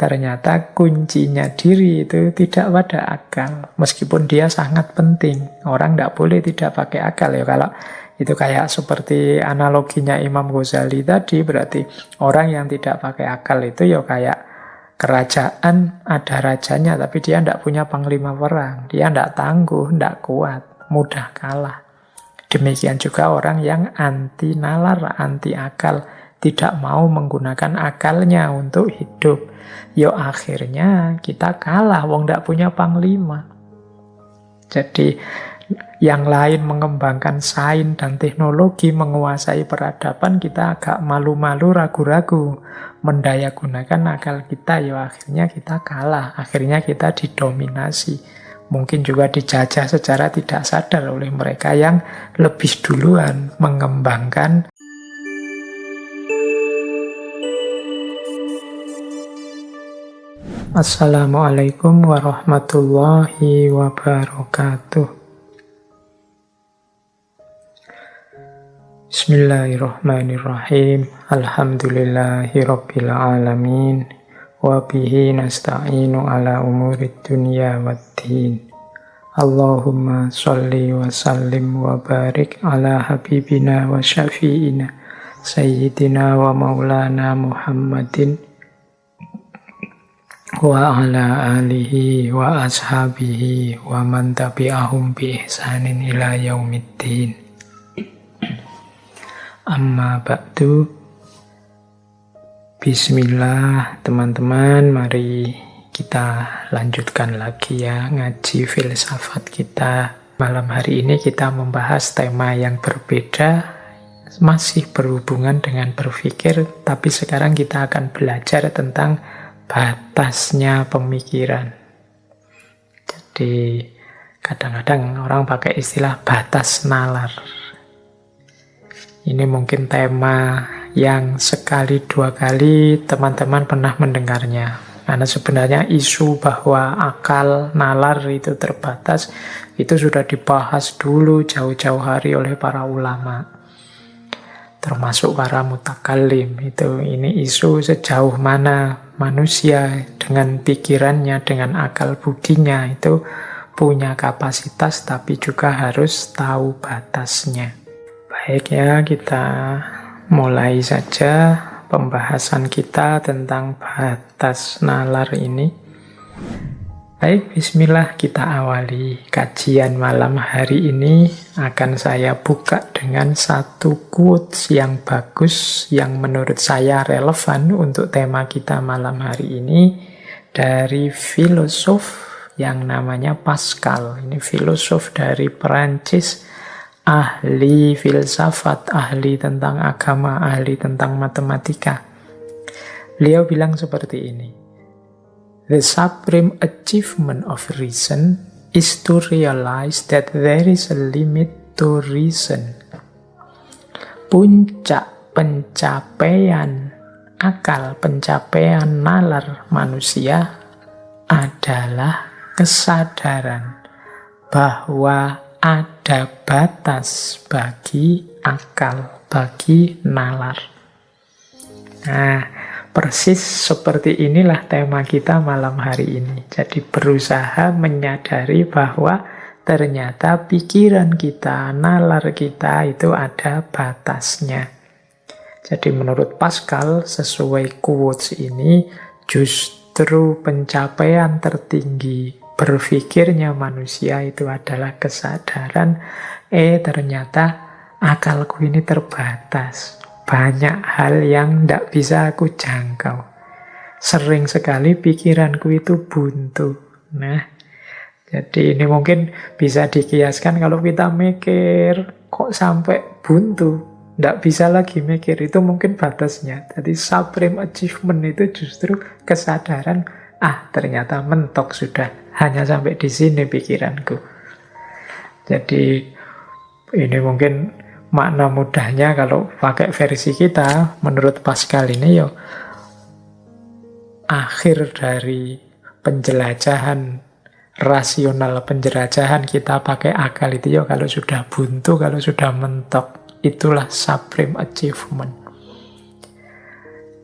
ternyata kuncinya diri itu tidak pada akal. Meskipun dia sangat penting. Orang tidak boleh tidak pakai akal ya. Kalau itu kayak seperti analoginya Imam Ghazali tadi, berarti orang yang tidak pakai akal itu ya kayak kerajaan, ada rajanya tapi dia tidak punya panglima perang. Dia tidak tangguh, tidak kuat, mudah kalah. Demikian juga orang yang anti nalar, anti akal, tidak mau menggunakan akalnya untuk hidup. Yo akhirnya kita kalah, wong tidak punya panglima. Jadi yang lain mengembangkan sains dan teknologi, menguasai peradaban, kita agak malu-malu, ragu-ragu mendayagunakan akal kita. Yo akhirnya kita kalah, akhirnya kita didominasi. Mungkin juga dijajah secara tidak sadar oleh mereka yang lebih duluan mengembangkan. Assalamualaikum warahmatullahi wabarakatuh. Bismillahirrahmanirrahim. Alhamdulillahirabbil alamin. Wa bihi nasta'inu ala umurid dunya waddin. Allahumma sholli wa sallim wa barik ala habibina wa syafi'ina sayyidina wa maulana Muhammadin wa ala alihi wa ashabihi wa man tabi'ahum bi ihsanin ila yaumiddin. Amma ba'du. Bismillah teman-teman, mari kita lanjutkan lagi ya ngaji filsafat kita. Malam hari ini kita membahas tema yang berbeda, masih berhubungan dengan berpikir, tapi sekarang kita akan belajar tentang batasnya pemikiran. Jadi kadang-kadang orang pakai istilah batas nalar. Ini mungkin tema yang sekali dua kali teman-teman pernah mendengarnya. Karena sebenarnya isu bahwa akal nalar itu terbatas itu sudah dibahas dulu jauh-jauh hari oleh para ulama, termasuk para mutakallim. Ini isu sejauh mana manusia dengan pikirannya, dengan akal budinya itu punya kapasitas tapi juga harus tahu batasnya. Baik ya, kita mulai saja pembahasan kita tentang batas nalar ini. Baik, bismillah, kita awali kajian malam hari ini. Akan saya buka dengan satu quotes yang bagus, yang menurut saya relevan untuk tema kita malam hari ini, dari filosof yang namanya Pascal. Ini filosof dari Perancis, ahli filsafat, ahli tentang agama, ahli tentang matematika. Beliau bilang seperti ini: "The supreme achievement of reason is to realize that there is a limit to reason." Puncak pencapaian akal, pencapaian nalar manusia adalah kesadaran bahwa ada batas bagi akal, bagi nalar. Nah, persis seperti inilah tema kita malam hari ini. Jadi berusaha menyadari bahwa ternyata pikiran kita, nalar kita itu ada batasnya. Jadi menurut Pascal, sesuai quotes ini, justru pencapaian tertinggi berpikirnya manusia itu adalah kesadaran, ternyata akalku ini terbatas. Banyak hal yang tidak bisa aku jangkau. Sering sekali pikiranku itu buntu. Nah, jadi ini mungkin bisa dikiaskan kalau kita mikir, kok sampai buntu, tidak bisa lagi mikir, itu mungkin batasnya. Jadi supreme achievement itu justru kesadaran, ternyata mentok sudah. Hanya sampai di sini pikiranku. Jadi ini mungkin makna mudahnya kalau pakai versi kita, menurut Pascal ini akhir dari penjelajahan rasional, penjelajahan kita pakai akal itu kalau sudah buntu, kalau sudah mentok, itulah supreme achievement.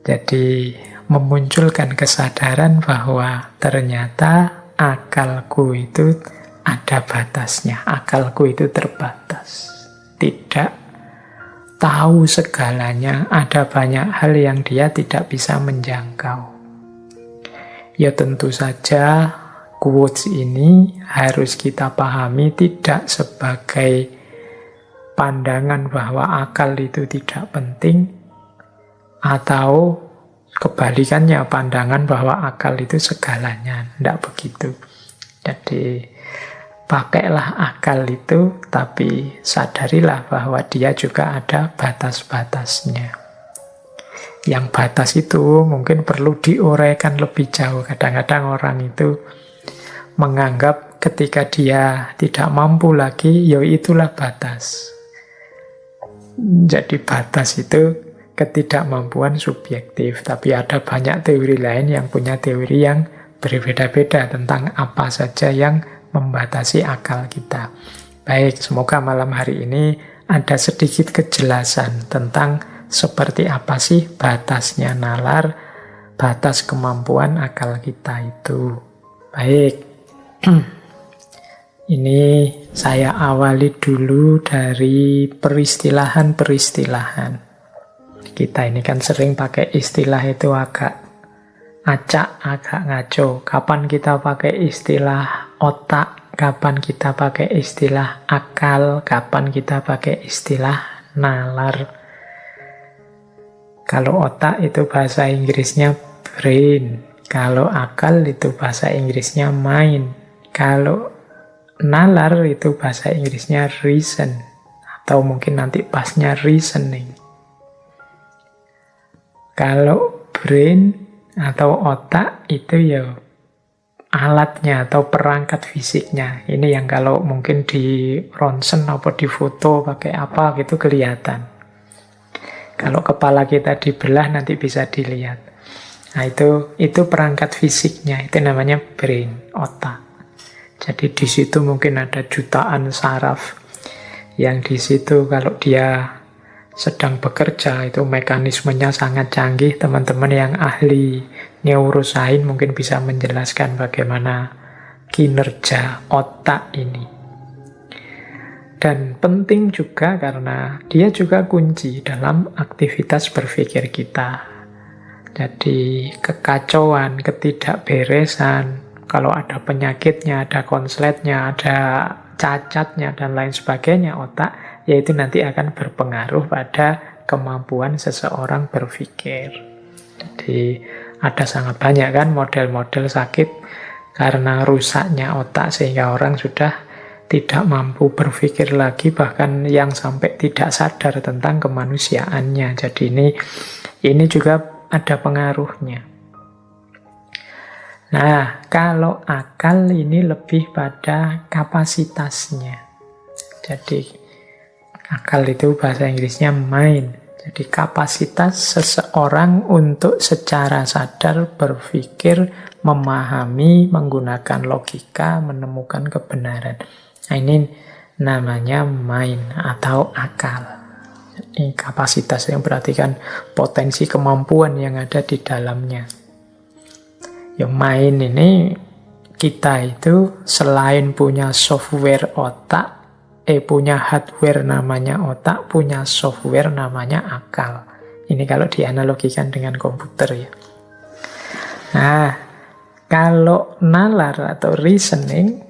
Jadi memunculkan kesadaran bahwa ternyata akalku itu ada batasnya, akalku itu terbatas. Tidak tahu segalanya, ada banyak hal yang dia tidak bisa menjangkau. Ya tentu saja quotes ini harus kita pahami tidak sebagai pandangan bahwa akal itu tidak penting, atau kebalikannya pandangan bahwa akal itu segalanya. Tidak begitu. Jadi pakailah akal itu, tapi sadarilah bahwa dia juga ada batas-batasnya. Yang batas itu mungkin perlu diuraikan lebih jauh. Kadang-kadang orang itu menganggap ketika dia tidak mampu lagi, ya itulah batas. Jadi batas itu ketidakmampuan subjektif, tapi ada banyak teori lain yang punya teori yang berbeda-beda tentang apa saja yang membatasi akal kita. Baik, semoga malam hari ini ada sedikit kejelasan tentang seperti apa sih batasnya nalar, batas kemampuan akal kita itu. Baik, ini saya awali dulu dari peristilahan-peristilahan. Kita ini kan sering pakai istilah itu agak acak, agak ngaco. Kapan kita pakai istilah otak, kapan kita pakai istilah akal, kapan kita pakai istilah nalar. Kalau otak itu bahasa Inggrisnya brain, kalau akal itu bahasa Inggrisnya mind, kalau nalar itu bahasa Inggrisnya reason, atau mungkin nanti pasnya reasoning. Kalau brain atau otak itu ya alatnya atau perangkat fisiknya. Ini yang kalau mungkin di ronsen atau di foto pakai apa gitu kelihatan. Kalau kepala kita dibelah nanti bisa dilihat. Nah itu perangkat fisiknya, itu namanya brain, otak. Jadi di situ mungkin ada jutaan saraf yang di situ kalau dia sedang bekerja itu mekanismenya sangat canggih. Teman-teman yang ahli neurosains mungkin bisa menjelaskan bagaimana kinerja otak ini. Dan penting juga karena dia juga kunci dalam aktivitas berpikir kita. Jadi kekacauan, ketidakberesan, kalau ada penyakitnya, ada konsletnya, ada cacatnya dan lain sebagainya otak, yaitu nanti akan berpengaruh pada kemampuan seseorang berpikir. Jadi ada sangat banyak kan model-model sakit karena rusaknya otak sehingga orang sudah tidak mampu berpikir lagi, bahkan yang sampai tidak sadar tentang kemanusiaannya. Jadi ini juga ada pengaruhnya. Nah, kalau akal ini lebih pada kapasitasnya. Jadi akal itu bahasa Inggrisnya mind. Jadi kapasitas seseorang untuk secara sadar berpikir, memahami, menggunakan logika, menemukan kebenaran. Nah, ini namanya mind atau akal. Ini kapasitas yang berarti kan potensi kemampuan yang ada di dalamnya. Yang mind ini kita itu selain punya software otak, punya hardware namanya otak, punya software namanya akal. Ini kalau dianalogikan dengan komputer ya. Nah, kalau nalar atau reasoning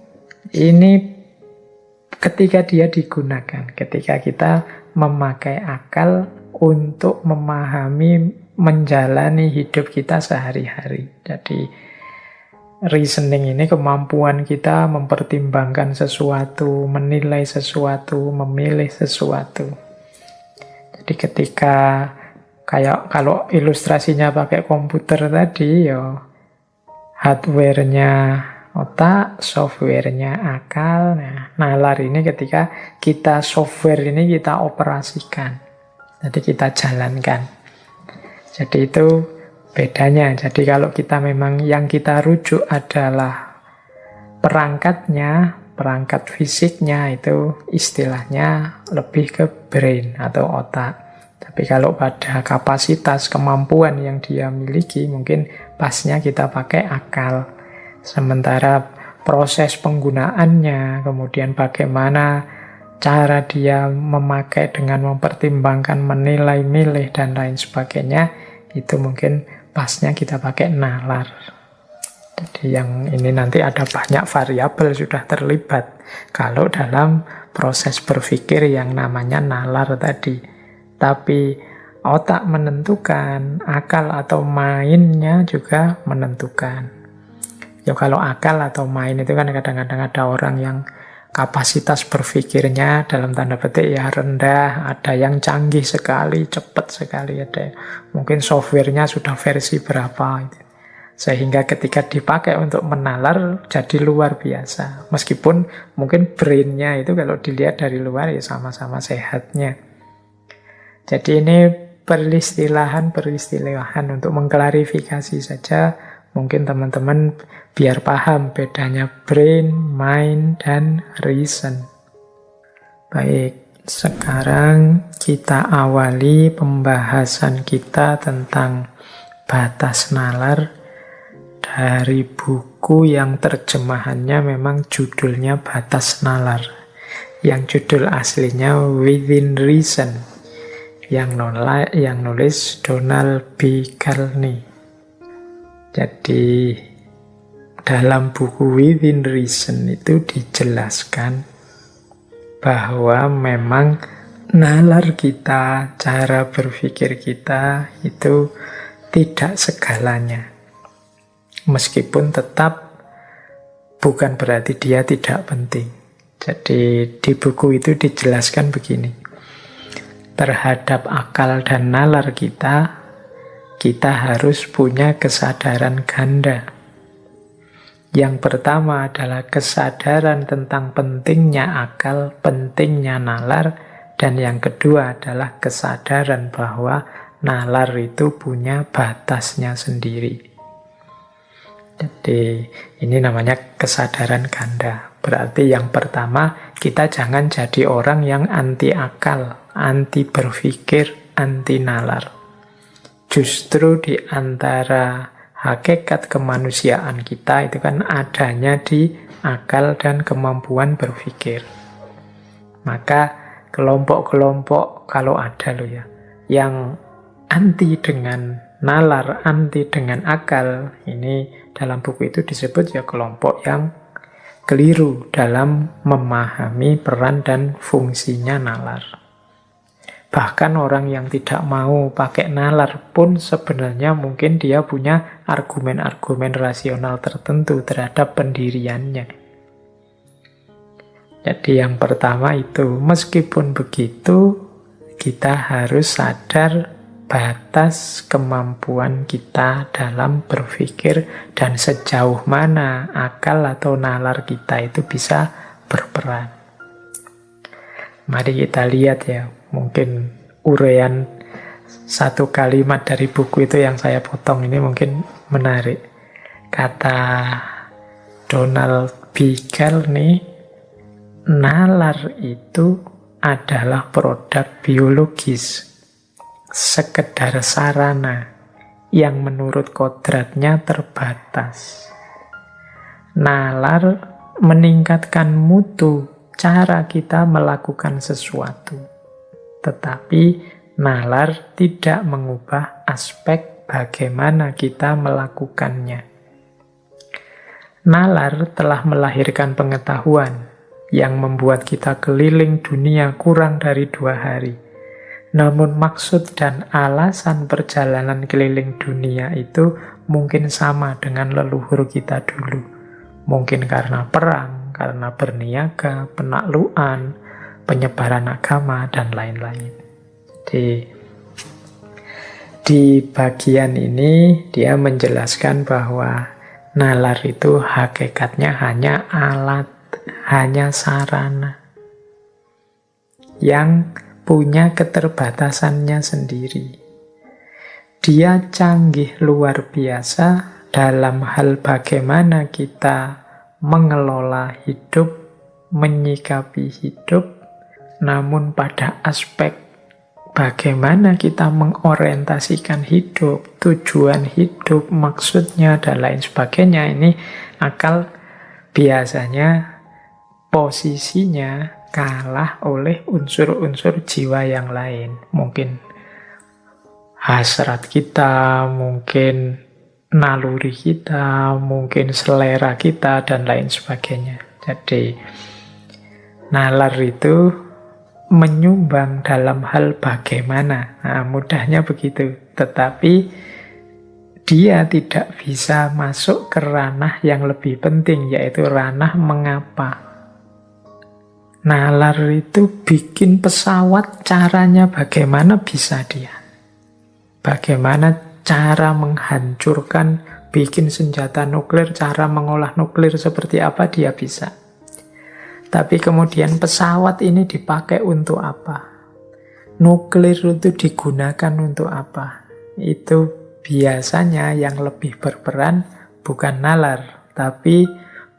ini ketika dia digunakan, ketika kita memakai akal untuk memahami, menjalani hidup kita sehari-hari. Jadi reasoning ini kemampuan kita mempertimbangkan sesuatu, menilai sesuatu, memilih sesuatu. Jadi ketika kayak kalau ilustrasinya pakai komputer tadi, ya hardware-nya otak, software-nya akal. Nah, nalar ini ketika kita software ini kita operasikan. Jadi kita jalankan. Jadi itu bedanya. Jadi kalau kita memang yang kita rujuk adalah perangkatnya, perangkat fisiknya, itu istilahnya lebih ke brain atau otak. Tapi kalau pada kapasitas, kemampuan yang dia miliki, mungkin pasnya kita pakai akal. Sementara proses penggunaannya, kemudian bagaimana cara dia memakai dengan mempertimbangkan, menilai, milih, dan lain sebagainya, itu mungkin pasnya kita pakai nalar. Jadi yang ini nanti ada banyak variabel sudah terlibat kalau dalam proses berpikir yang namanya nalar tadi. Tapi otak menentukan, akal atau mainnya juga menentukan. Ya kalau akal atau main itu kan kadang-kadang ada orang yang kapasitas berpikirnya dalam tanda petik ya rendah, ada yang canggih sekali, cepat sekali, ada mungkin softwarenya sudah versi berapa gitu. Sehingga ketika dipakai untuk menalar jadi luar biasa. Meskipun mungkin brainnya itu kalau dilihat dari luar ya sama-sama sehatnya. Jadi ini peristilahan untuk mengklarifikasi saja. Mungkin teman-teman biar paham bedanya brain, mind, dan reason. Baik, sekarang kita awali pembahasan kita tentang batas nalar dari buku yang terjemahannya memang judulnya Batas Nalar. Yang judul aslinya Within Reason. Yang nulis Donald B. Carney. Jadi dalam buku Within Reason itu dijelaskan bahwa memang nalar kita, cara berpikir kita itu tidak segalanya. Meskipun tetap bukan berarti dia tidak penting. Jadi di buku itu dijelaskan begini. Terhadap akal dan nalar kita harus punya kesadaran ganda. Yang pertama adalah kesadaran tentang pentingnya akal, pentingnya nalar, dan yang kedua adalah kesadaran bahwa nalar itu punya batasnya sendiri. Jadi ini namanya kesadaran ganda. Berarti yang pertama, kita jangan jadi orang yang anti akal, anti berpikir, anti nalar. Justru di antara hakikat kemanusiaan kita itu kan adanya di akal dan kemampuan berpikir. Maka kelompok-kelompok kalau ada loh ya, yang anti dengan nalar, anti dengan akal, ini dalam buku itu disebut ya kelompok yang keliru dalam memahami peran dan fungsinya nalar. Bahkan orang yang tidak mau pakai nalar pun sebenarnya mungkin dia punya argumen-argumen rasional tertentu terhadap pendiriannya. Jadi yang pertama itu, meskipun begitu, kita harus sadar batas kemampuan kita dalam berpikir dan sejauh mana akal atau nalar kita itu bisa berperan. Mari kita lihat ya. Mungkin uraian satu kalimat dari buku itu yang saya potong ini mungkin menarik. Kata Donald B. Carney, nalar itu adalah produk biologis, sekedar sarana yang menurut kodratnya terbatas. Nalar meningkatkan mutu cara kita melakukan sesuatu. Tetapi nalar tidak mengubah aspek bagaimana kita melakukannya. Nalar telah melahirkan pengetahuan yang membuat kita keliling dunia kurang dari 2 hari. Namun maksud dan alasan perjalanan keliling dunia itu mungkin sama dengan leluhur kita dulu. Mungkin karena perang, karena berniaga, penaklukan, penyebaran agama, dan lain-lain. Di bagian ini dia menjelaskan bahwa nalar itu hakikatnya hanya alat, hanya sarana yang punya keterbatasannya sendiri. Dia canggih luar biasa dalam hal bagaimana kita mengelola hidup, menyikapi hidup, namun pada aspek bagaimana kita mengorientasikan hidup, tujuan hidup, maksudnya, dan lain sebagainya. Ini akal biasanya posisinya kalah oleh unsur-unsur jiwa yang lain. Mungkin hasrat kita, mungkin naluri kita, mungkin selera kita, dan lain sebagainya. Jadi, nalar itu menyumbang dalam hal bagaimana. Nah, mudahnya begitu. Tetapi dia tidak bisa masuk ke ranah yang lebih penting, yaitu ranah mengapa. Nalar itu bikin pesawat, caranya bagaimana bisa dia. Bagaimana cara menghancurkan, bikin senjata nuklir, cara mengolah nuklir seperti apa dia bisa. Tapi kemudian pesawat ini dipakai untuk apa? Nuklir itu digunakan untuk apa? Itu biasanya yang lebih berperan bukan nalar, tapi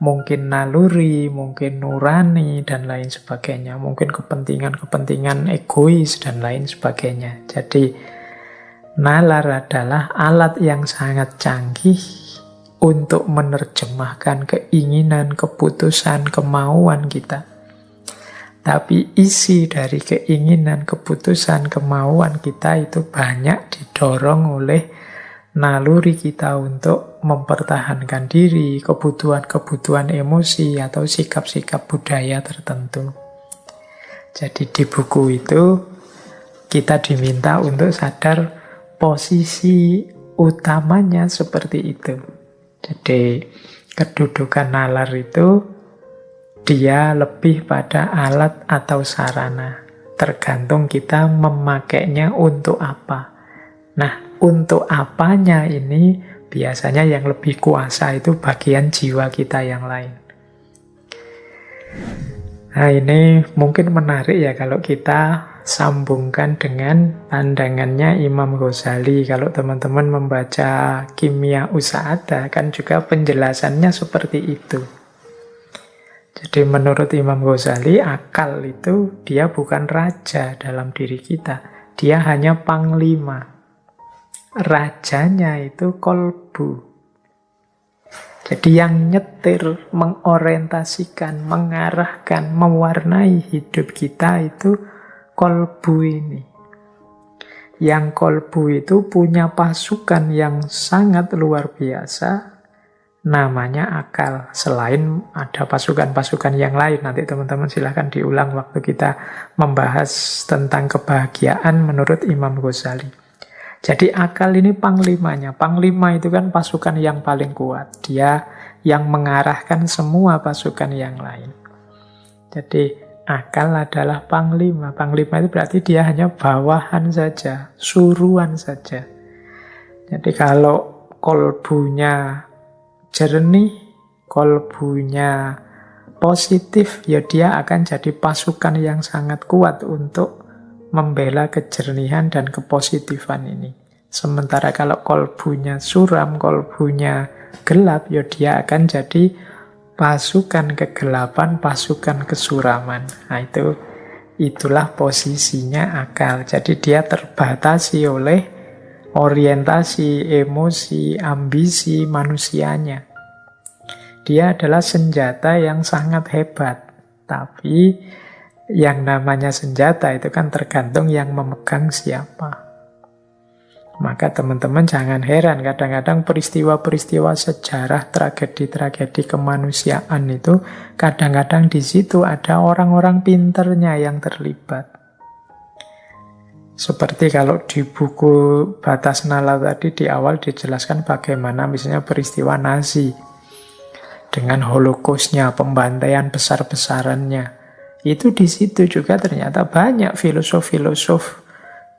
mungkin naluri, mungkin nurani, dan lain sebagainya. Mungkin kepentingan-kepentingan egois, dan lain sebagainya. Jadi, nalar adalah alat yang sangat canggih untuk menerjemahkan keinginan, keputusan, kemauan kita. Tapi isi dari keinginan, keputusan, kemauan kita itu banyak didorong oleh naluri kita untuk mempertahankan diri, kebutuhan-kebutuhan emosi, atau sikap-sikap budaya tertentu. Jadi di buku itu kita diminta untuk sadar posisi utamanya seperti itu. Jadi kedudukan nalar itu dia lebih pada alat atau sarana. Tergantung kita memakainya untuk apa. Nah, untuk apanya ini biasanya yang lebih kuasa itu bagian jiwa kita yang lain. Nah, ini mungkin menarik ya kalau kita sambungkan dengan pandangannya Imam Ghazali. Kalau teman-teman membaca Kimia Usa'adah kan juga penjelasannya seperti itu. Jadi menurut Imam Ghazali, akal itu dia bukan raja dalam diri kita. Dia hanya panglima. Rajanya itu kolbu. Jadi yang nyetir, mengorientasikan, mengarahkan, mewarnai hidup kita itu kolbu ini. Yang kolbu itu punya pasukan yang sangat luar biasa, namanya akal. Selain ada pasukan-pasukan yang lain, nanti teman-teman silahkan diulang waktu kita membahas tentang kebahagiaan menurut Imam Ghazali. Jadi akal ini panglimanya. Panglima itu kan pasukan yang paling kuat. Dia yang mengarahkan semua pasukan yang lain. Jadi akal adalah panglima. Panglima itu berarti dia hanya bawahan saja, suruhan saja. Jadi kalau kolbunya jernih, kolbunya positif, ya dia akan jadi pasukan yang sangat kuat untuk membela kejernihan dan kepositifan ini. Sementara kalau kolbunya suram, kolbunya gelap, ya dia akan jadi pasukan kegelapan, pasukan kesuraman. Nah, itulah posisinya akal. Jadi dia terbatasi oleh orientasi, emosi, ambisi manusianya. Dia adalah senjata yang sangat hebat. Tapi yang namanya senjata itu kan tergantung yang memegang siapa. Maka teman-teman jangan heran, kadang-kadang peristiwa-peristiwa sejarah, tragedi-tragedi kemanusiaan itu, kadang-kadang di situ ada orang-orang pinternya yang terlibat. Seperti kalau di buku Batas Nalar tadi di awal dijelaskan bagaimana misalnya peristiwa Nazi dengan Holocaustnya, pembantaian besar-besarannya. Itu di situ juga ternyata banyak filosof-filosof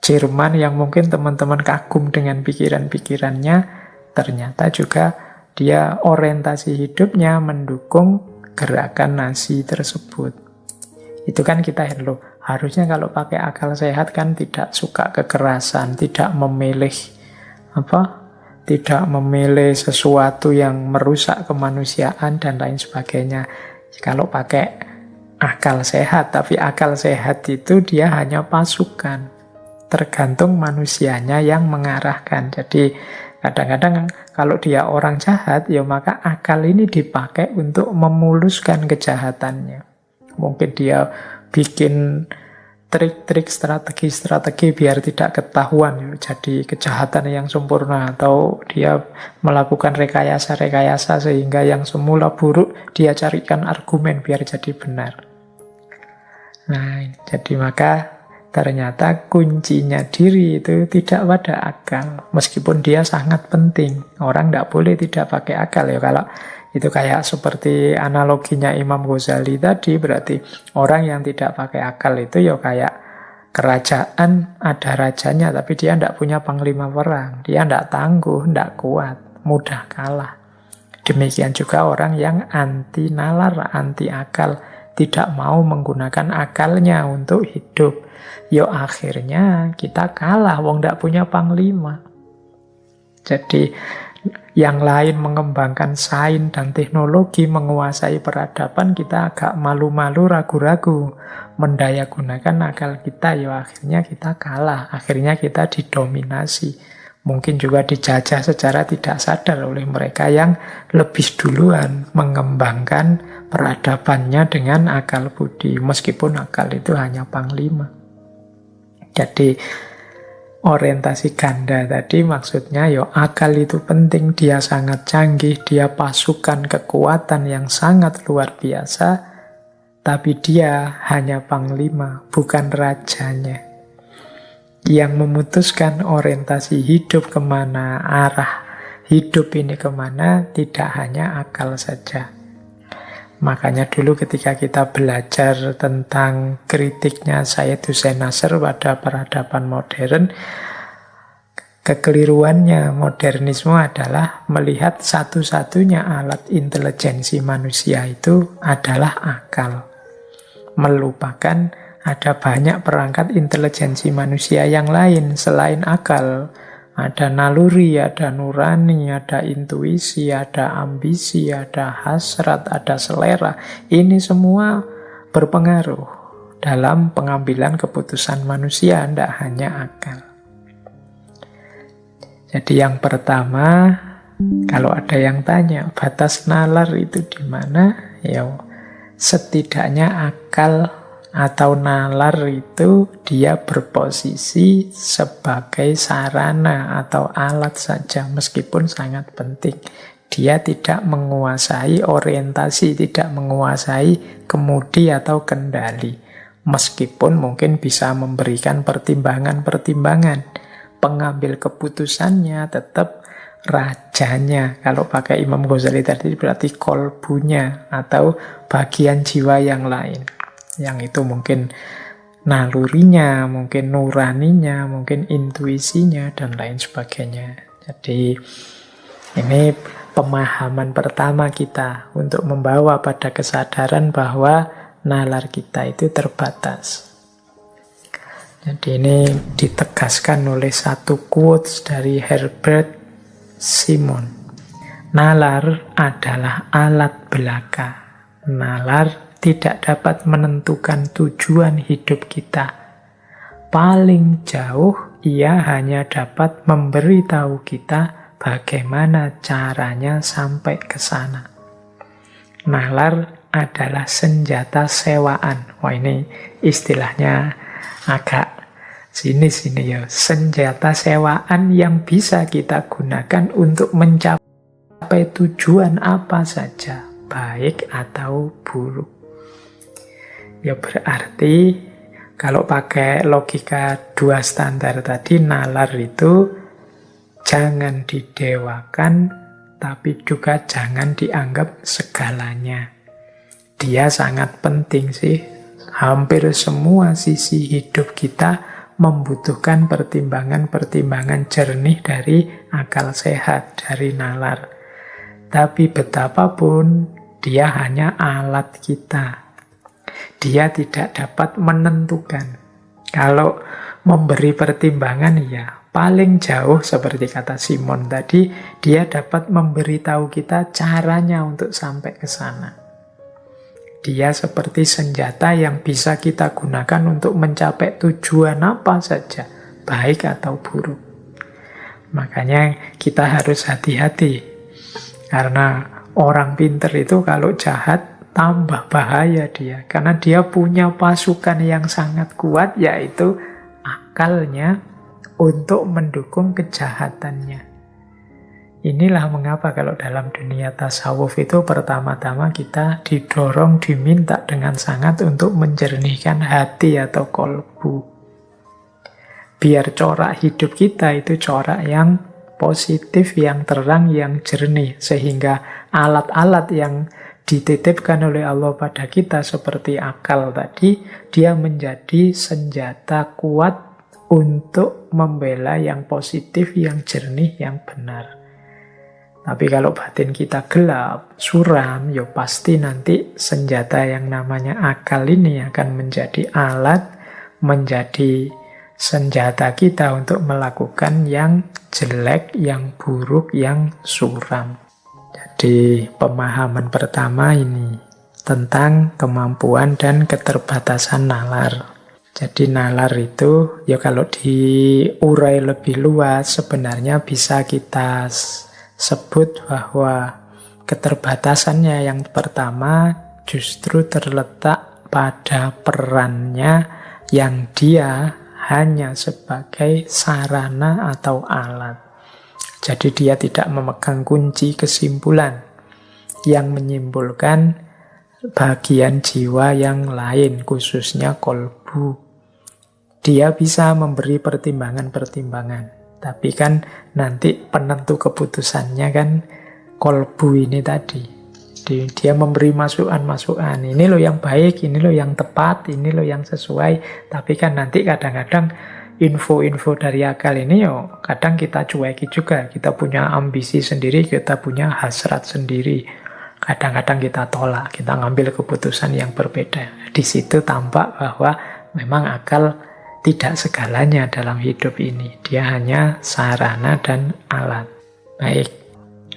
Jerman yang mungkin teman-teman kagum dengan pikiran-pikirannya, ternyata juga dia orientasi hidupnya mendukung gerakan Nazi tersebut. Itu kan kita loh, harusnya kalau pakai akal sehat kan tidak suka kekerasan, tidak memilih tidak memilih sesuatu yang merusak kemanusiaan dan lain sebagainya. Kalau pakai akal sehat, tapi akal sehat itu dia hanya pasukan. tergantung manusianya yang mengarahkan. Jadi kadang-kadang kalau dia orang jahat, ya maka akal ini dipakai untuk memuluskan kejahatannya. Mungkin dia bikin trik-trik, strategi-strategi biar tidak ketahuan, jadi kejahatan yang sempurna, atau dia melakukan rekayasa-rekayasa sehingga yang semula buruk dia carikan argumen biar jadi benar. Nah, jadi maka ternyata kuncinya diri itu tidak pada akal, meskipun dia sangat penting. Orang tidak boleh tidak pakai akal ya. Kalau itu kayak seperti analoginya Imam Ghazali tadi, berarti orang yang tidak pakai akal itu ya kayak kerajaan, ada rajanya tapi dia tidak punya panglima perang, dia tidak tangguh, tidak kuat, mudah kalah. Demikian juga orang yang anti nalar, anti akal, tidak mau menggunakan akalnya untuk hidup. Yo akhirnya kita kalah, wong tidak punya panglima. Jadi yang lain mengembangkan sains dan teknologi, menguasai peradaban, kita agak malu-malu, ragu-ragu mendayagunakan akal kita. Ya akhirnya kita kalah, akhirnya kita didominasi. Mungkin juga dijajah secara tidak sadar oleh mereka yang lebih duluan mengembangkan peradabannya dengan akal budi, meskipun akal itu hanya panglima. Jadi orientasi ganda tadi maksudnya ya akal itu penting, dia sangat canggih, dia pasukan kekuatan yang sangat luar biasa, tapi dia hanya panglima, bukan rajanya. Yang memutuskan orientasi hidup kemana, arah hidup ini kemana, tidak hanya akal saja. Makanya dulu ketika kita belajar tentang kritiknya Sayyid Hussein Nasr pada peradaban modern, kekeliruannya modernisme adalah melihat satu-satunya alat intelijensi manusia itu adalah akal. Melupakan ada banyak perangkat intelijensi manusia yang lain selain akal. Ada naluri, ada nurani, ada intuisi, ada ambisi, ada hasrat, ada selera. Ini semua berpengaruh dalam pengambilan keputusan manusia, tidak hanya akal. Jadi yang pertama, kalau ada yang tanya, batas nalar itu di mana? Ya, setidaknya akal atau nalar itu dia berposisi sebagai sarana atau alat saja, meskipun sangat penting. Dia tidak menguasai orientasi, tidak menguasai kemudi atau kendali, meskipun mungkin bisa memberikan pertimbangan-pertimbangan. Pengambil keputusannya tetap rajanya. Kalau pakai Imam Ghazali tadi berarti kolbunya atau bagian jiwa yang lain. Yang itu mungkin nalurinya, mungkin nuraninya, mungkin intuisinya, dan lain sebagainya. Jadi ini pemahaman pertama kita untuk membawa pada kesadaran bahwa nalar kita itu terbatas. Jadi ini ditegaskan oleh satu quotes dari Herbert Simon. Nalar adalah alat belaka. Nalar tidak dapat menentukan tujuan hidup kita. Paling jauh, ia hanya dapat memberitahu kita bagaimana caranya sampai ke sana. Nalar adalah senjata sewaan. Wah, ini istilahnya agak sini-sini ya. Senjata sewaan yang bisa kita gunakan untuk mencapai tujuan apa saja, baik atau buruk. Ya berarti kalau pakai logika dua standar tadi, nalar itu jangan didewakan, tapi juga jangan dianggap segalanya. Dia sangat penting sih. Hampir semua sisi hidup kita membutuhkan pertimbangan-pertimbangan jernih dari akal sehat, dari nalar. Tapi betapapun dia hanya alat kita. Dia tidak dapat menentukan. Kalau memberi pertimbangan, ya paling jauh seperti kata Simon tadi, dia dapat memberitahu kita caranya untuk sampai ke sana. Dia seperti senjata yang bisa kita gunakan untuk mencapai tujuan apa saja, baik atau buruk. Makanya kita harus hati-hati. Karena orang pinter itu kalau jahat tambah bahaya dia. Karena dia punya pasukan yang sangat kuat, yaitu akalnya untuk mendukung kejahatannya. Inilah mengapa kalau dalam dunia tasawuf itu pertama-tama kita didorong, diminta dengan sangat untuk menjernihkan hati atau kolbu. Biar corak hidup kita itu corak yang positif, yang terang, yang jernih. Sehingga alat-alat yang dititipkan oleh Allah pada kita seperti akal tadi, dia menjadi senjata kuat untuk membela yang positif, yang jernih, yang benar. Tapi kalau batin kita gelap, suram, ya pasti nanti senjata yang namanya akal ini akan menjadi alat, menjadi senjata kita untuk melakukan yang jelek, yang buruk, yang suram. Jadi pemahaman pertama ini tentang kemampuan dan keterbatasan nalar. Jadi nalar itu, ya kalau diurai lebih luas, sebenarnya bisa kita sebut bahwa keterbatasannya yang pertama justru terletak pada perannya yang dia hanya sebagai sarana atau alat. Jadi dia tidak memegang kunci kesimpulan yang menyimpulkan bagian jiwa yang lain, khususnya kolbu. Dia bisa memberi pertimbangan-pertimbangan. Tapi kan nanti penentu keputusannya kan kolbu ini tadi. Dia memberi masukan-masukan. Ini loh yang baik, ini loh yang tepat, ini loh yang sesuai. Tapi kan nanti kadang-kadang info-info dari akal ini yo kadang kita cueki juga. Kita punya ambisi sendiri, kita punya hasrat sendiri. Kadang-kadang kita tolak, kita ngambil keputusan yang berbeda. Di situ tampak bahwa memang akal tidak segalanya dalam hidup ini. Dia hanya sarana dan alat. Baik,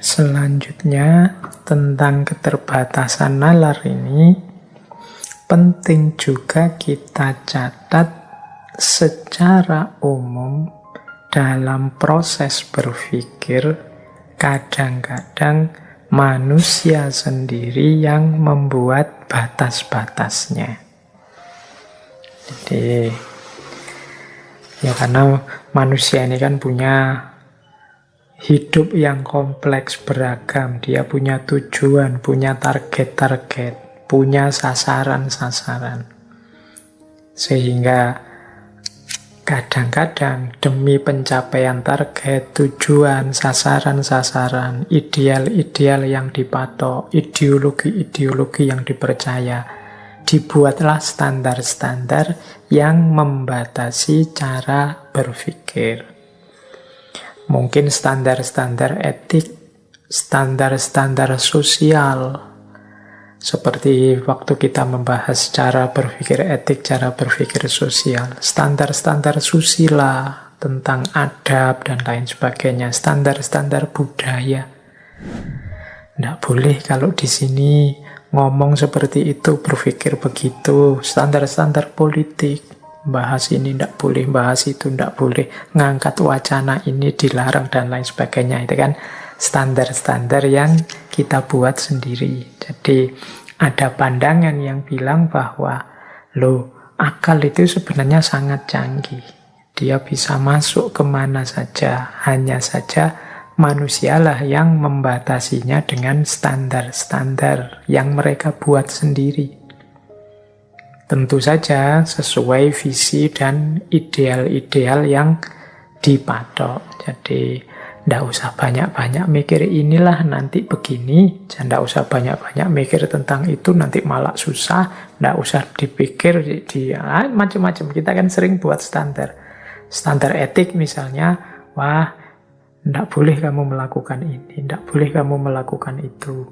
selanjutnya tentang keterbatasan nalar ini, penting juga kita catat secara umum dalam proses berpikir, kadang-kadang manusia sendiri yang membuat batas-batasnya. Jadi ya karena manusia ini kan punya hidup yang kompleks, beragam. Dia punya tujuan, punya target-target, punya sasaran-sasaran. Sehingga kadang-kadang demi pencapaian target, tujuan, sasaran-sasaran, ideal-ideal yang dipatok, ideologi-ideologi yang dipercaya, dibuatlah standar-standar yang membatasi cara berpikir. Mungkin standar-standar etik, standar-standar sosial. Seperti waktu kita membahas cara berpikir etik, cara berpikir sosial. Standar-standar susila tentang adab dan lain sebagainya. Standar-standar budaya. Nggak boleh kalau di sini ngomong seperti itu, berpikir begitu. Standar-standar politik, bahas ini tidak boleh, bahas itu tidak boleh, ngangkat wacana ini dilarang dan lain sebagainya. Itu kan standar-standar yang kita buat sendiri. Jadi ada pandangan yang bilang bahwa akal itu sebenarnya sangat canggih. Dia bisa masuk kemana saja, hanya saja manusialah yang membatasinya dengan standar-standar yang mereka buat sendiri. Tentu saja sesuai visi dan ideal-ideal yang dipatok. Jadi tidak usah banyak-banyak mikir inilah nanti begini, tidak usah banyak-banyak mikir tentang itu nanti malah susah, tidak usah dipikir macam-macam. Kita kan sering buat standar etik misalnya, wah tidak boleh kamu melakukan ini, tidak boleh kamu melakukan itu.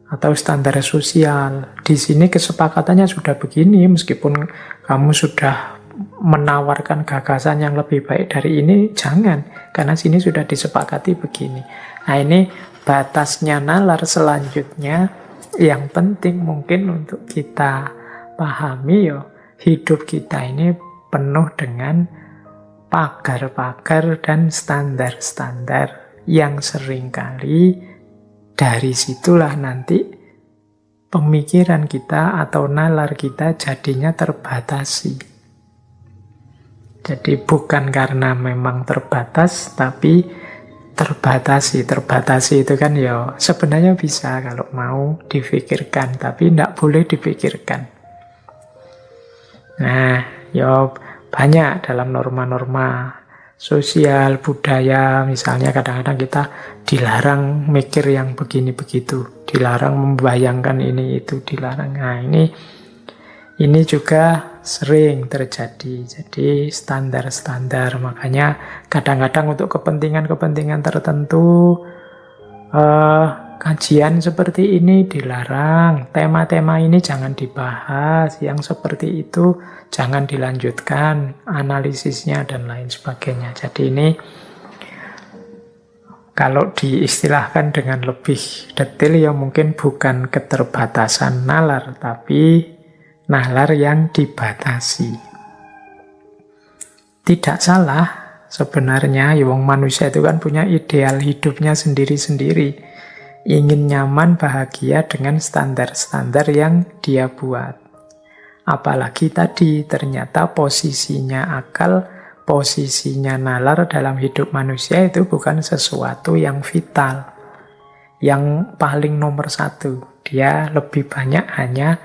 Atau standar sosial, di sini kesepakatannya sudah begini, meskipun kamu sudah menawarkan gagasan yang lebih baik dari ini, jangan, karena sini sudah disepakati begini. Nah ini batasnya nalar selanjutnya, yang penting mungkin untuk kita pahami hidup kita ini penuh dengan pagar-pagar dan standar-standar yang seringkali dari situlah nanti pemikiran kita atau nalar kita jadinya terbatasi. Jadi bukan karena memang terbatas, tapi terbatasi. Terbatasi itu kan ya sebenarnya bisa kalau mau difikirkan, tapi tidak boleh dipikirkan. Nah, ya banyak dalam norma-norma sosial, budaya, misalnya kadang-kadang kita dilarang mikir yang begini begitu, dilarang membayangkan ini itu, dilarang. Nah, ini juga sering terjadi. Jadi standar-standar, makanya kadang-kadang untuk kepentingan-kepentingan tertentu kajian seperti ini dilarang, tema-tema ini jangan dibahas, yang seperti itu jangan dilanjutkan analisisnya dan lain sebagainya. Jadi ini kalau diistilahkan dengan lebih detail ya mungkin bukan keterbatasan nalar, tapi nalar yang dibatasi. Tidak salah sebenarnya, ya wong manusia itu kan punya ideal hidupnya sendiri-sendiri. Ingin nyaman, bahagia dengan standar-standar yang dia buat. Apalagi tadi ternyata posisinya akal, posisinya nalar dalam hidup manusia itu bukan sesuatu yang vital, yang paling nomor satu. Dia lebih banyak hanya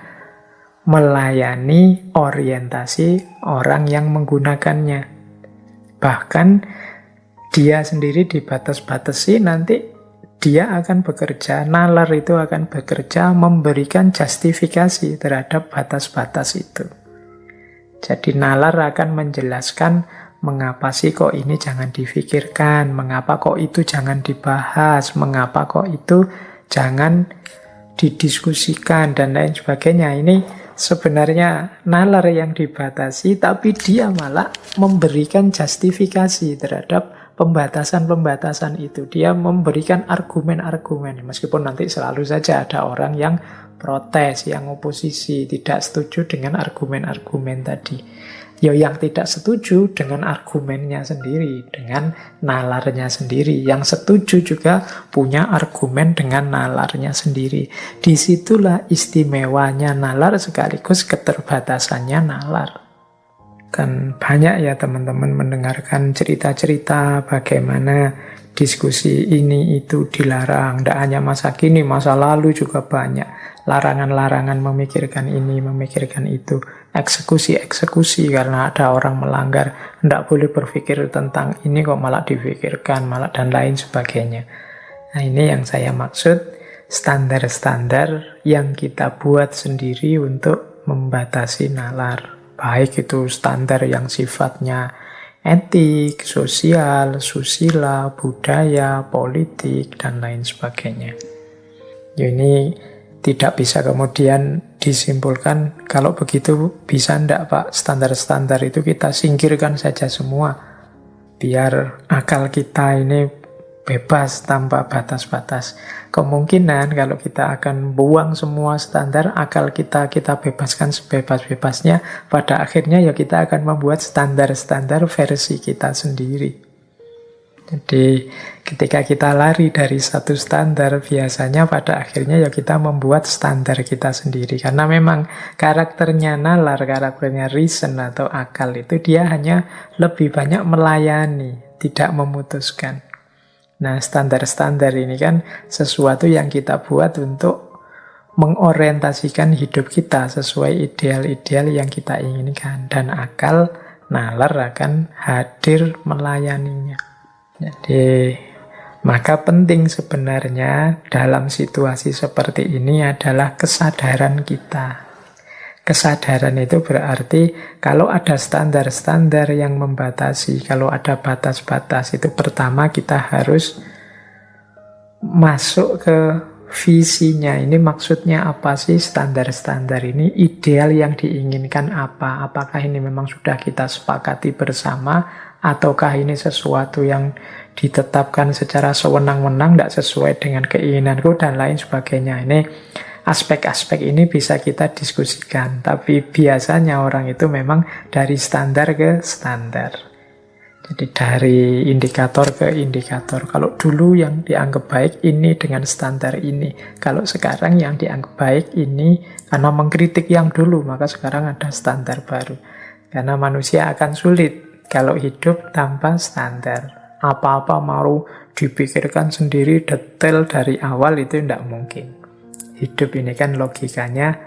melayani orientasi orang yang menggunakannya. Bahkan dia sendiri dibatas-batasi, nanti dia akan bekerja, nalar itu akan bekerja memberikan justifikasi terhadap batas-batas itu. Jadi nalar akan menjelaskan mengapa sih kok ini jangan difikirkan, mengapa kok itu jangan dibahas, mengapa kok itu jangan didiskusikan, dan lain sebagainya. Ini sebenarnya nalar yang dibatasi, tapi dia malah memberikan justifikasi terhadap pembatasan-pembatasan itu. Dia memberikan argumen-argumen, meskipun nanti selalu saja ada orang yang protes, yang oposisi, tidak setuju dengan argumen-argumen tadi. Ya yang tidak setuju dengan argumennya sendiri, dengan nalarnya sendiri. Yang setuju juga punya argumen dengan nalarnya sendiri. Disitulah istimewanya nalar sekaligus keterbatasannya nalar. Kan banyak ya teman-teman mendengarkan cerita-cerita bagaimana diskusi ini itu dilarang. Tidak hanya masa kini, masa lalu juga banyak. Larangan-larangan memikirkan ini, memikirkan itu. Eksekusi-eksekusi karena ada orang melanggar. Tidak boleh berpikir tentang ini kok malah difikirkan, malah dan lain sebagainya. Nah ini yang saya maksud, standar-standar yang kita buat sendiri untuk membatasi nalar. Baik itu standar yang sifatnya etik, sosial, susila, budaya, politik, dan lain sebagainya. Ini tidak bisa kemudian disimpulkan, kalau begitu bisa enggak Pak, standar-standar itu kita singkirkan saja semua. Biar akal kita ini bebas tanpa batas-batas. Kemungkinan kalau kita akan buang semua standar, akal kita bebaskan sebebas-bebasnya, pada akhirnya ya kita akan membuat standar-standar versi kita sendiri. Jadi ketika kita lari dari satu standar, biasanya pada akhirnya ya kita membuat standar kita sendiri. Karena memang karakternya nalar, karakternya reason atau akal itu dia hanya lebih banyak melayani, tidak memutuskan. Nah, standar-standar ini kan sesuatu yang kita buat untuk mengorientasikan hidup kita sesuai ideal-ideal yang kita inginkan. Dan akal, nalar akan hadir melayaninya. Jadi, maka penting sebenarnya dalam situasi seperti ini adalah kesadaran kita. Kesadaran itu berarti kalau ada standar-standar yang membatasi, kalau ada batas-batas, itu pertama kita harus masuk ke visinya. Ini maksudnya apa sih standar-standar ini? Ideal yang diinginkan apa? Apakah ini memang sudah kita sepakati bersama? Ataukah ini sesuatu yang ditetapkan secara sewenang-wenang, tidak sesuai dengan keinginanku, dan lain sebagainya. Ini aspek-aspek ini bisa kita diskusikan, tapi biasanya orang itu memang dari standar ke standar. Jadi dari indikator ke indikator. Kalau dulu yang dianggap baik ini dengan standar ini. Kalau sekarang yang dianggap baik ini karena mengkritik yang dulu, maka sekarang ada standar baru. Karena manusia akan sulit kalau hidup tanpa standar. Apa-apa mau dipikirkan sendiri detail dari awal itu tidak mungkin. Hidup ini kan logikanya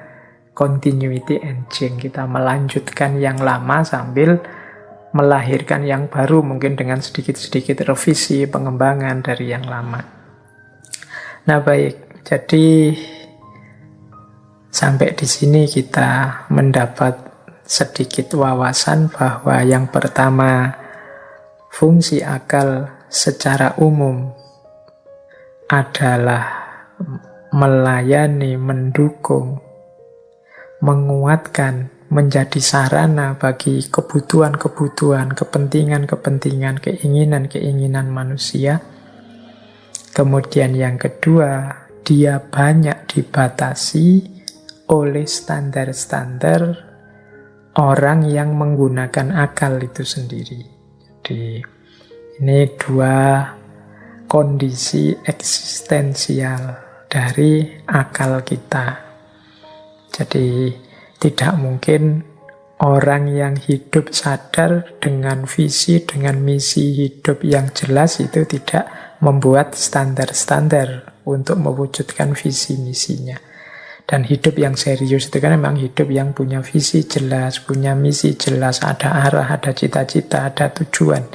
continuity engine. Kita melanjutkan yang lama sambil melahirkan yang baru, mungkin dengan sedikit-sedikit revisi, pengembangan dari yang lama. Nah baik, jadi sampai di sini kita mendapat sedikit wawasan bahwa yang pertama, fungsi akal secara umum adalah melayani, mendukung, menguatkan, menjadi sarana bagi kebutuhan-kebutuhan, kepentingan-kepentingan, keinginan-keinginan manusia. Kemudian yang kedua, dia banyak dibatasi oleh standar-standar orang yang menggunakan akal itu sendiri. Jadi ini dua kondisi eksistensial dari akal kita. Jadi tidak mungkin orang yang hidup sadar dengan visi, dengan misi hidup yang jelas itu tidak membuat standar-standar untuk mewujudkan visi misinya. Dan hidup yang serius itu kan memang hidup yang punya visi jelas, punya misi jelas, ada arah, ada cita-cita, ada tujuan.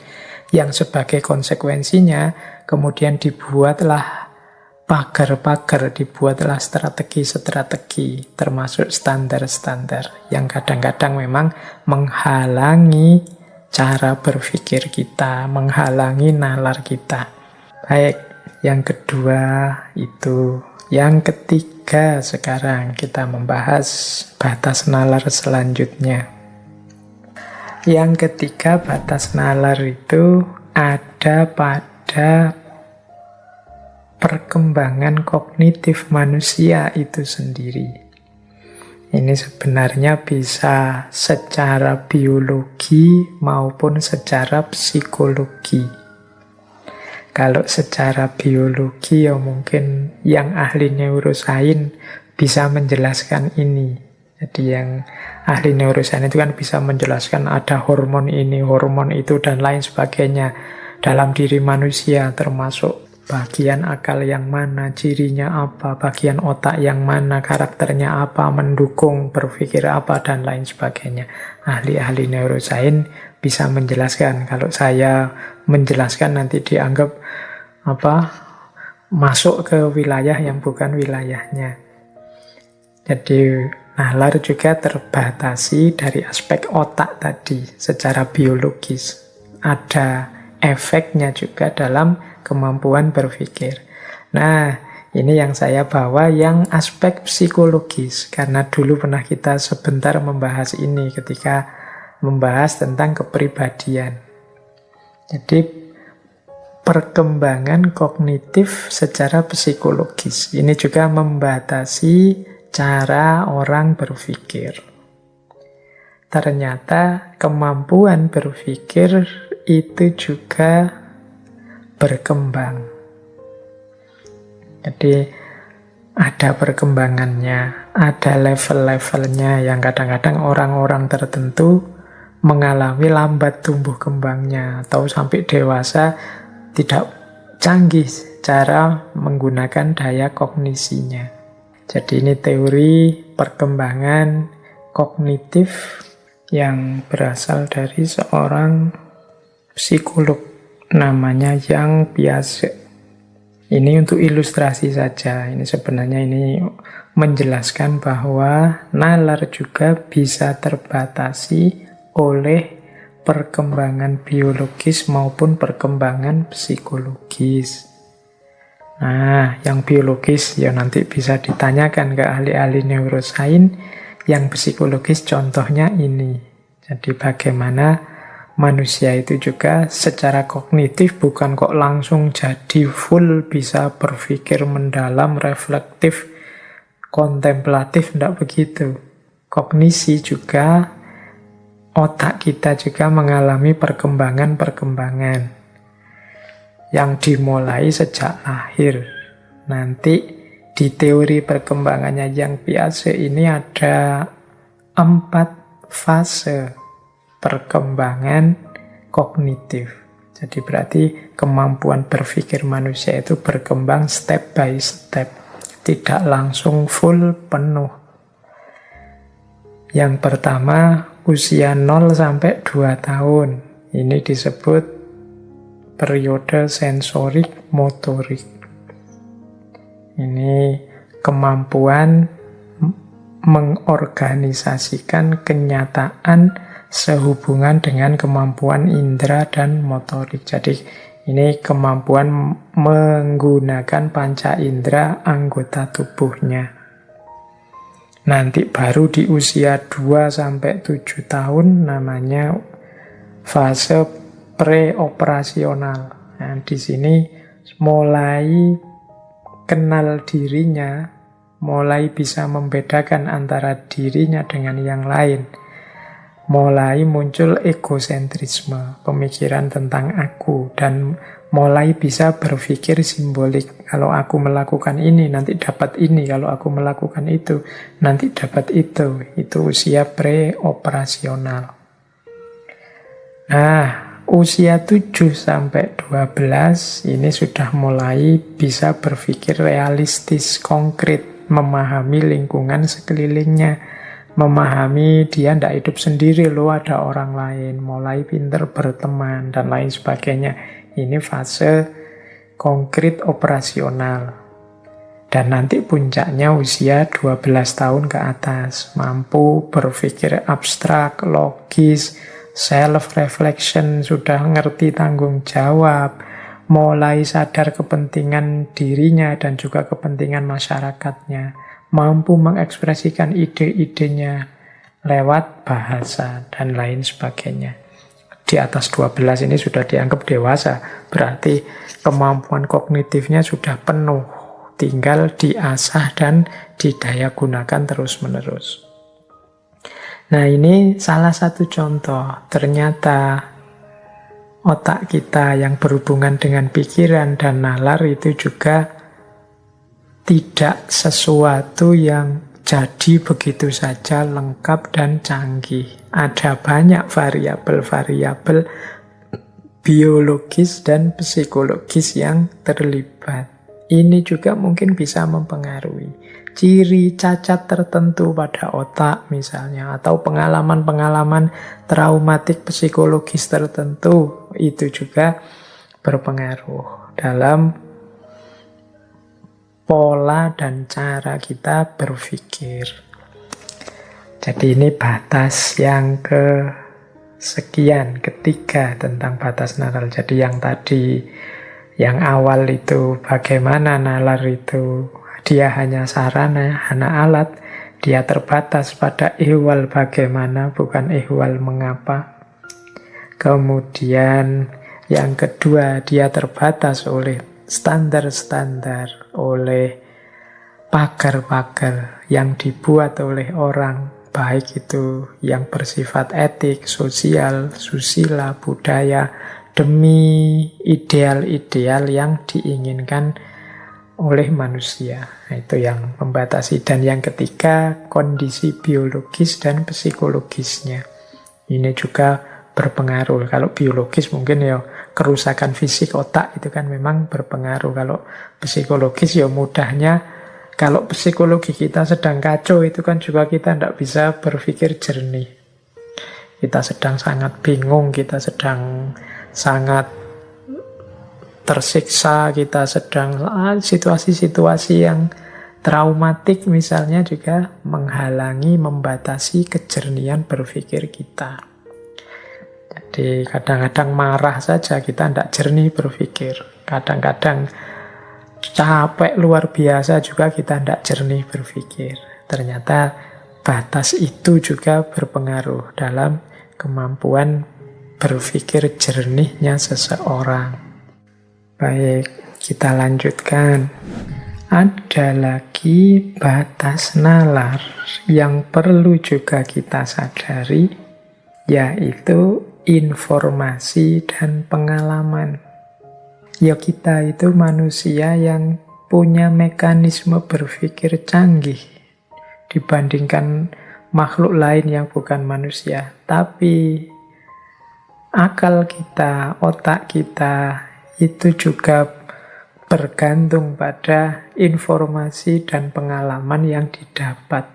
Yang sebagai konsekuensinya kemudian dibuatlah pagar-pagar, dibuatlah strategi-strategi, termasuk standar-standar yang kadang-kadang memang menghalangi cara berpikir kita, menghalangi nalar kita. Baik, yang kedua itu. Yang ketiga sekarang kita membahas batas nalar selanjutnya. Yang ketiga batas nalar itu ada pada perkembangan kognitif manusia itu sendiri. Ini sebenarnya bisa secara biologi maupun secara psikologi. Kalau secara biologi ya mungkin yang ahli neurosains bisa menjelaskan ini. Jadi yang ahli neurosains itu kan bisa menjelaskan ada hormon ini, hormon itu, dan lain sebagainya dalam diri manusia, termasuk bagian akal yang mana, cirinya apa, bagian otak yang mana, karakternya apa, mendukung, berpikir apa, dan lain sebagainya. Ahli-ahli neurosains bisa menjelaskan. Kalau saya menjelaskan nanti dianggap masuk ke wilayah yang bukan wilayahnya. Jadi nalar juga terbatasi dari aspek otak tadi secara biologis. Ada efeknya juga dalam kemampuan berpikir. Nah, ini yang saya bawa yang aspek psikologis, karena dulu pernah kita sebentar membahas ini ketika membahas tentang kepribadian. Jadi perkembangan kognitif secara psikologis ini juga membatasi cara orang berpikir. Ternyata kemampuan berpikir itu juga berkembang. Jadi ada perkembangannya, ada level-levelnya yang kadang-kadang orang-orang tertentu mengalami lambat tumbuh kembangnya atau sampai dewasa tidak canggih cara menggunakan daya kognisinya. Jadi ini teori perkembangan kognitif yang berasal dari seorang psikolog namanya Yang Piaget. Ini untuk ilustrasi saja. Ini sebenarnya ini menjelaskan bahwa nalar juga bisa terbatasi oleh perkembangan biologis maupun perkembangan psikologis. Nah, yang biologis ya nanti bisa ditanyakan ke ahli-ahli neurosains. Yang psikologis contohnya ini. Jadi bagaimana manusia itu juga secara kognitif bukan kok langsung jadi full bisa berpikir mendalam, reflektif, kontemplatif, tidak begitu. Kognisi juga otak kita juga mengalami perkembangan-perkembangan yang dimulai sejak lahir. Nanti di teori perkembangannya Yang Piaget ini ada 4 fase perkembangan kognitif. Jadi berarti kemampuan berpikir manusia itu berkembang step by step, tidak langsung full penuh. Yang pertama usia 0 sampai 2 tahun. Ini disebut periode sensorik motorik. Ini kemampuan mengorganisasikan kenyataan sehubungan dengan kemampuan indera dan motorik. Jadi ini kemampuan menggunakan panca indera anggota tubuhnya. Nanti baru di usia 2-7 tahun namanya fase preoperasional. Nah, di sini mulai kenal dirinya, mulai bisa membedakan antara dirinya dengan yang lain. Mulai muncul egosentrisme, pemikiran tentang aku, dan mulai bisa berpikir simbolik. Kalau aku melakukan ini, nanti dapat ini. Kalau aku melakukan itu, nanti dapat itu. Itu usia preoperasional. Nah, usia 7-12 ini sudah mulai bisa berpikir realistis, konkret, memahami lingkungan sekelilingnya. Memahami dia tidak hidup sendiri loh, ada orang lain, mulai pinter berteman dan lain sebagainya. Ini fase konkret operasional. Dan nanti puncaknya usia 12 tahun ke atas, mampu berpikir abstrak, logis, self-reflection, sudah ngerti tanggung jawab, mulai sadar kepentingan dirinya dan juga kepentingan masyarakatnya, mampu mengekspresikan ide-idenya lewat bahasa dan lain sebagainya. Di atas 12 ini sudah dianggap dewasa, berarti kemampuan kognitifnya sudah penuh, tinggal diasah dan didaya gunakan terus-menerus. Nah, ini salah satu contoh. Ternyata otak kita yang berhubungan dengan pikiran dan nalar itu juga tidak sesuatu yang jadi begitu saja lengkap dan canggih. Ada banyak variabel-variabel biologis dan psikologis yang terlibat. Ini juga mungkin bisa mempengaruhi ciri cacat tertentu pada otak misalnya, atau pengalaman-pengalaman traumatik psikologis tertentu. Itu juga berpengaruh dalam pola dan cara kita berpikir. Jadi ini batas yang ketiga tentang batas nalar. Jadi yang tadi, yang awal itu bagaimana nalar itu dia hanya sarana, hanya alat, dia terbatas pada ihwal bagaimana, bukan ihwal mengapa. Kemudian yang kedua, dia terbatas oleh standar-standar, oleh pagar-pagar yang dibuat oleh orang, baik itu yang bersifat etik, sosial, susila, budaya, demi ideal-ideal yang diinginkan oleh manusia. Nah, itu yang membatasi. Dan yang ketiga, kondisi biologis dan psikologisnya. Ini juga berpengaruh. Kalau biologis mungkin ya kerusakan fisik otak itu kan memang berpengaruh. Kalau psikologis ya mudahnya, kalau psikologi kita sedang kacau itu kan juga kita tidak bisa berpikir jernih. Kita sedang sangat bingung, kita sedang sangat tersiksa, kita sedang situasi-situasi yang traumatik misalnya juga menghalangi, membatasi kejernihan berpikir kita. Jadi kadang-kadang marah saja kita tidak jernih berpikir. Kadang-kadang capek luar biasa juga kita tidak jernih berpikir. Ternyata batas itu juga berpengaruh dalam kemampuan berpikir jernihnya seseorang. Baik, kita lanjutkan. Ada lagi batas nalar yang perlu juga kita sadari, yaitu informasi dan pengalaman. Ya kita itu manusia yang punya mekanisme berpikir canggih dibandingkan makhluk lain yang bukan manusia. Tapi akal kita, otak kita itu juga bergantung pada informasi dan pengalaman yang didapat.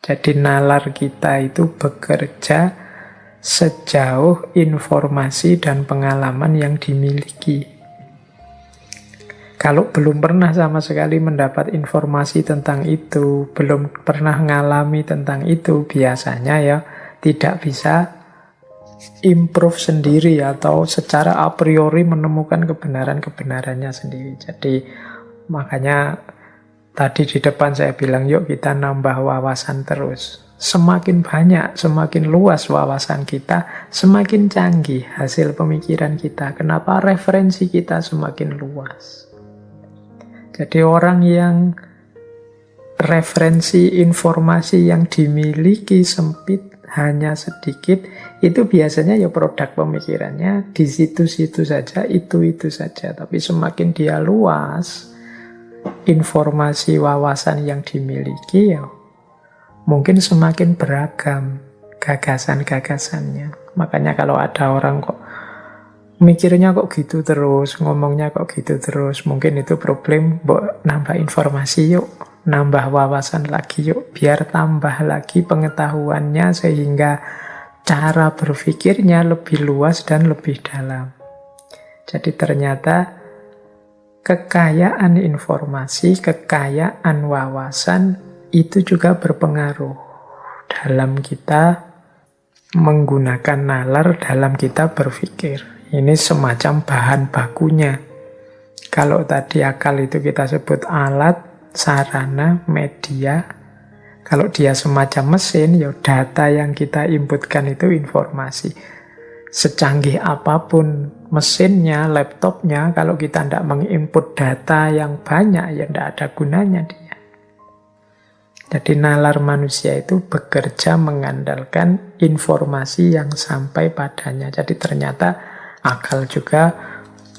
Jadi nalar kita itu bekerja sejauh informasi dan pengalaman yang dimiliki. Kalau belum pernah sama sekali mendapat informasi tentang itu, belum pernah ngalami tentang itu, biasanya ya tidak bisa improve sendiri atau secara a priori menemukan kebenaran-kebenarannya sendiri. Jadi makanya tadi di depan saya bilang yuk kita nambah wawasan terus. Semakin banyak, semakin luas wawasan kita, semakin canggih hasil pemikiran kita. Kenapa referensi kita semakin luas? Jadi orang yang referensi informasi yang dimiliki sempit, hanya sedikit, itu biasanya ya produk pemikirannya di situ-situ saja, itu-itu saja. Tapi semakin dia luas, informasi wawasan yang dimiliki ya mungkin semakin beragam gagasan-gagasannya. Makanya kalau ada orang kok mikirnya kok gitu terus, ngomongnya kok gitu terus, mungkin itu problem, nambah informasi yuk, nambah wawasan lagi yuk, biar tambah lagi pengetahuannya sehingga cara berpikirnya lebih luas dan lebih dalam. Jadi ternyata kekayaan informasi, kekayaan wawasan itu juga berpengaruh dalam kita menggunakan nalar, dalam kita berpikir. Ini semacam bahan bakunya. Kalau tadi akal itu kita sebut alat, sarana, media. Kalau dia semacam mesin, ya data yang kita inputkan itu informasi. Secanggih apapun mesinnya, laptopnya, kalau kita tidak menginput data yang banyak, ya tidak ada gunanya dia. Jadi nalar manusia itu bekerja mengandalkan informasi yang sampai padanya. Jadi ternyata akal juga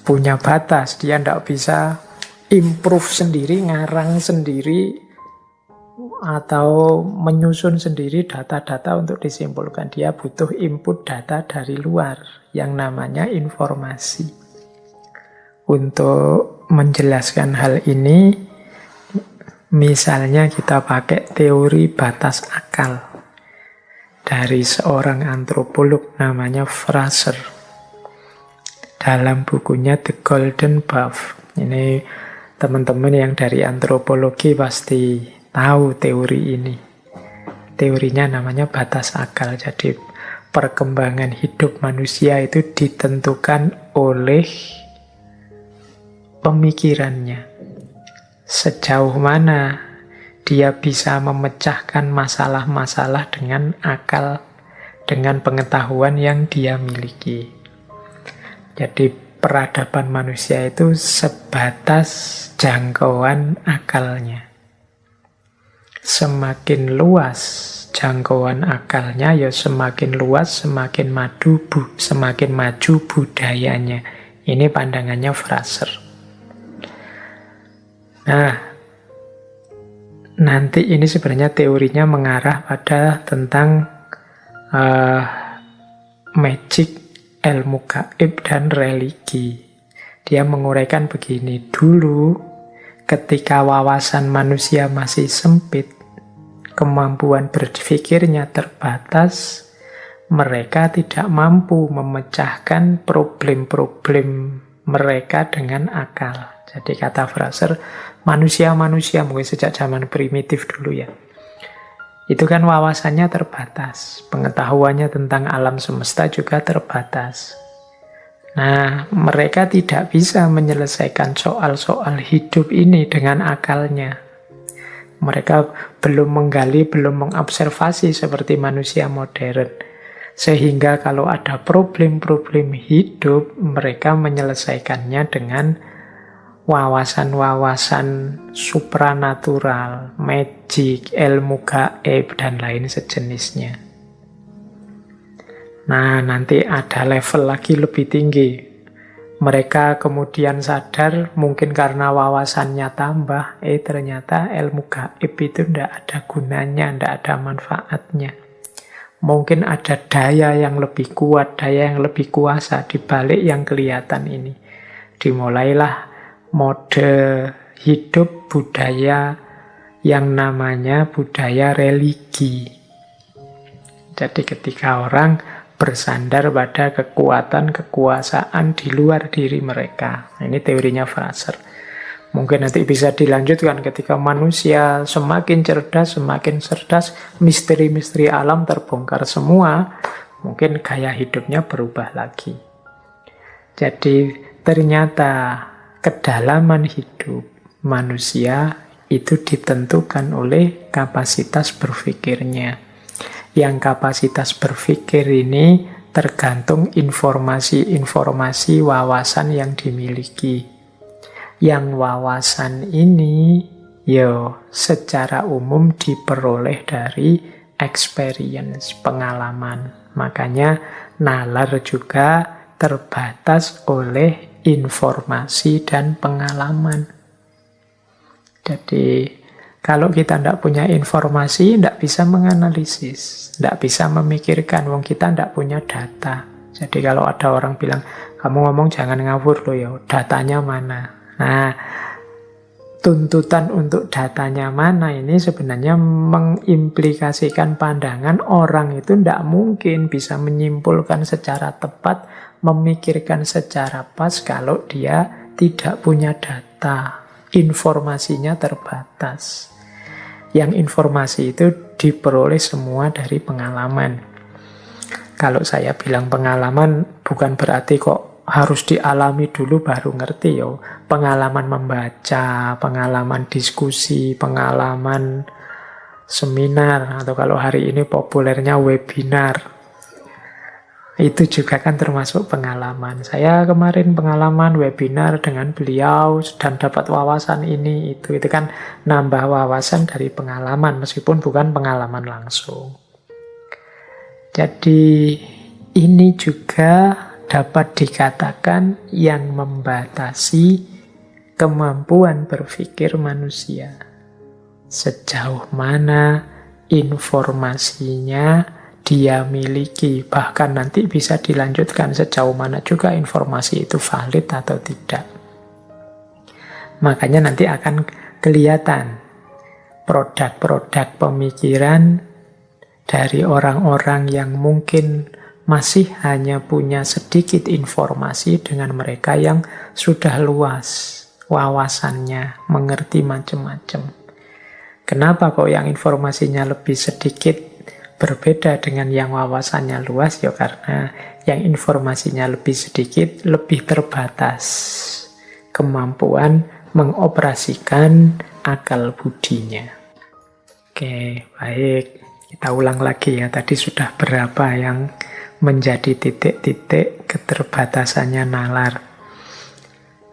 punya batas. Dia tidak bisa improve sendiri, ngarang sendiri, atau menyusun sendiri data-data untuk disimpulkan. Dia butuh input data dari luar yang namanya informasi. Untuk menjelaskan hal ini, misalnya kita pakai teori batas akal dari seorang antropolog namanya Fraser. Dalam bukunya The Golden Buff. Ini teman-teman yang dari antropologi pasti tahu teori ini. Teorinya namanya batas akal. Jadi perkembangan hidup manusia itu ditentukan oleh pemikirannya. Sejauh mana dia bisa memecahkan masalah-masalah dengan akal, dengan pengetahuan yang dia miliki. Jadi peradaban manusia itu sebatas jangkauan akalnya. Semakin luas jangkauan akalnya, ya semakin luas, semakin maju budayanya. Ini pandangannya Fraser. Nah, nanti ini sebenarnya teorinya mengarah pada tentang magic, ilmu gaib, dan religi. Dia menguraikan begini, dulu ketika wawasan manusia masih sempit, kemampuan berpikirnya terbatas, mereka tidak mampu memecahkan problem-problem mereka dengan akal. Jadi kata Fraser, manusia-manusia mungkin sejak zaman primitif dulu ya, itu kan wawasannya terbatas, pengetahuannya tentang alam semesta juga terbatas. Nah, mereka tidak bisa menyelesaikan soal-soal hidup ini dengan akalnya. Mereka belum menggali, belum mengobservasi seperti manusia modern. Sehingga kalau ada problem-problem hidup, mereka menyelesaikannya dengan wawasan-wawasan supranatural, magic, ilmu gaib, dan lain sejenisnya. Nah, nanti ada level lagi lebih tinggi. Mereka kemudian sadar, mungkin karena wawasannya tambah, ternyata ilmu gaib itu tidak ada gunanya, tidak ada manfaatnya. Mungkin ada daya yang lebih kuat, daya yang lebih kuasa di balik yang kelihatan ini. Dimulailah mode hidup budaya yang namanya budaya religi. Jadi ketika orang bersandar pada kekuatan, kekuasaan di luar diri mereka. Ini teorinya Fraser. Mungkin nanti bisa dilanjutkan ketika manusia semakin cerdas, misteri-misteri alam terbongkar semua, mungkin gaya hidupnya berubah lagi. Jadi ternyata kedalaman hidup manusia itu ditentukan oleh kapasitas berpikirnya. Yang kapasitas berpikir ini tergantung informasi-informasi wawasan yang dimiliki. Yang wawasan ini secara umum diperoleh dari experience, pengalaman. Makanya nalar juga terbatas oleh informasi dan pengalaman. Jadi kalau kita tidak punya informasi, tidak bisa menganalisis, tidak bisa memikirkan, wong kita tidak punya data. Jadi kalau ada orang bilang, kamu ngomong jangan ngawur loh ya, datanya mana? Nah, tuntutan untuk datanya mana ini sebenarnya mengimplikasikan pandangan orang itu tidak mungkin bisa menyimpulkan secara tepat, memikirkan secara pas kalau dia tidak punya data. Informasinya terbatas. Yang informasi itu diperoleh semua dari pengalaman. Kalau saya bilang pengalaman, bukan berarti kok harus dialami dulu baru ngerti yo. Pengalaman membaca, pengalaman diskusi, pengalaman seminar, atau kalau hari ini populernya webinar. Itu juga kan termasuk pengalaman. Saya kemarin pengalaman webinar dengan beliau dan dapat wawasan ini, itu kan nambah wawasan dari pengalaman, meskipun bukan pengalaman langsung. Jadi ini juga dapat dikatakan yang membatasi kemampuan berpikir manusia. Sejauh mana informasinya dia miliki, bahkan nanti bisa dilanjutkan sejauh mana juga informasi itu valid atau tidak. Makanya nanti akan kelihatan produk-produk pemikiran dari orang-orang yang mungkin masih hanya punya sedikit informasi dengan mereka yang sudah luas wawasannya, mengerti macam-macam. Kenapa kok yang informasinya lebih sedikit berbeda dengan yang wawasannya luas? Ya karena yang informasinya lebih sedikit, lebih terbatas kemampuan mengoperasikan akal budinya. Oke, baik. Kita ulang lagi ya. Tadi sudah berapa yang menjadi titik-titik keterbatasannya nalar.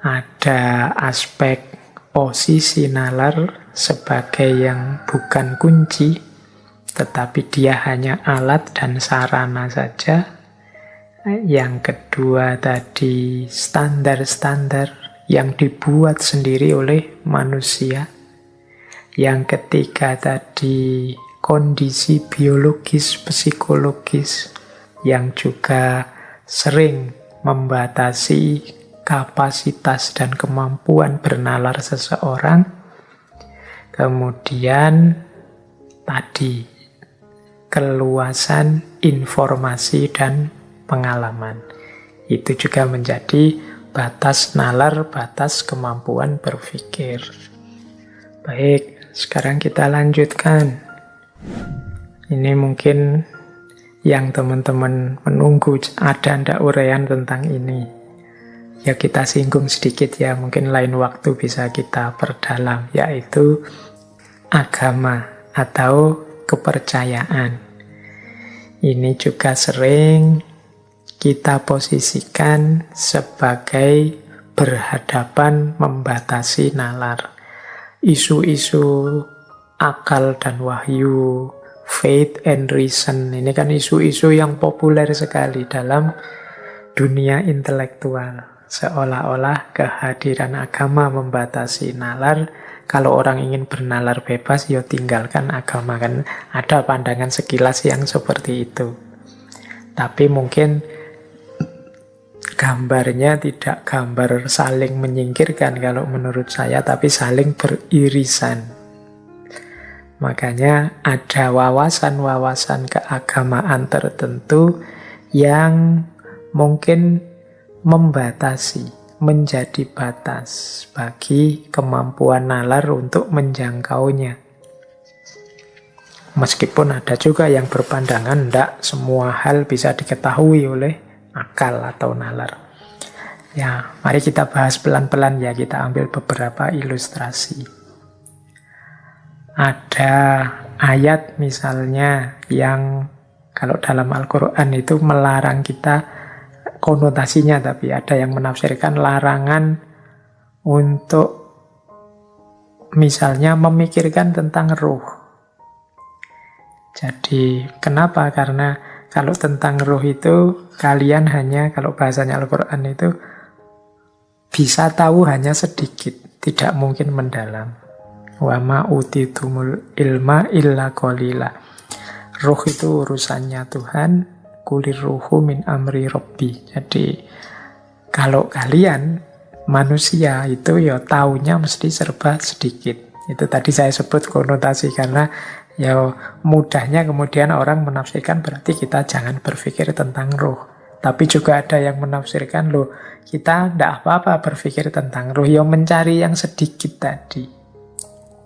Ada aspek posisi nalar sebagai yang bukan kunci, tetapi dia hanya alat dan sarana saja. Yang kedua tadi standar-standar yang dibuat sendiri oleh manusia. Yang ketiga tadi kondisi biologis, psikologis yang juga sering membatasi kapasitas dan kemampuan bernalar seseorang. Kemudian tadi keluasan informasi dan pengalaman. Itu juga menjadi batas nalar, batas kemampuan berpikir. Baik, sekarang kita lanjutkan. Ini mungkin yang teman-teman menunggu, ada ndak uraian tentang ini. Ya kita singgung sedikit ya, mungkin lain waktu bisa kita perdalam, yaitu agama atau kepercayaan. Ini juga sering kita posisikan sebagai berhadapan membatasi nalar. Isu-isu akal dan wahyu, faith and reason. Ini kan isu-isu yang populer sekali dalam dunia intelektual. Seolah-olah kehadiran agama membatasi nalar. Kalau orang ingin bernalar bebas, ya tinggalkan agama. Kan ada pandangan sekilas yang seperti itu. Tapi mungkin gambarnya tidak gambar saling menyingkirkan kalau menurut saya, tapi saling beririsan. Makanya ada wawasan-wawasan keagamaan tertentu yang mungkin membatasi, menjadi batas bagi kemampuan nalar untuk menjangkaunya. Meskipun ada juga yang berpandangan tidak semua hal bisa diketahui oleh akal atau nalar. Ya, mari kita bahas pelan-pelan ya, kita ambil beberapa ilustrasi. Ada ayat misalnya yang kalau dalam Al-Quran itu melarang kita, konotasinya tapi ada yang menafsirkan larangan untuk misalnya memikirkan tentang ruh. Jadi kenapa? Karena kalau tentang ruh itu kalian hanya, kalau bahasanya Al-Quran itu bisa tahu hanya sedikit, tidak mungkin mendalam. Wa ma utitumul ilma illa qalila. Ruh itu urusannya Tuhan, kulir ruhu min amri rabbi. Jadi kalau kalian manusia itu ya taunya mesti serba sedikit. Itu tadi saya sebut konotasi karena ya mudahnya kemudian orang menafsirkan berarti kita jangan berpikir tentang ruh. Tapi juga ada yang menafsirkan, loh kita tidak apa-apa berpikir tentang ruh, ya mencari yang sedikit tadi.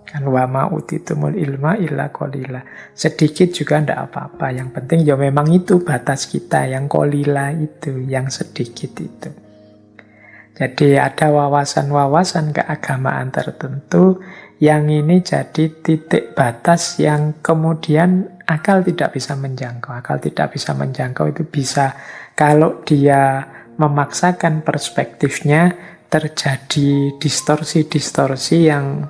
Kan wa ma utitumul ilma illa qalila. Sedikit juga tidak apa-apa. Yang penting ya memang itu batas kita, yang qalila itu, yang sedikit itu. Jadi ada wawasan-wawasan keagamaan tertentu yang ini jadi titik batas yang kemudian akal tidak bisa menjangkau. Akal tidak bisa menjangkau itu bisa kalau dia memaksakan perspektifnya, terjadi distorsi-distorsi yang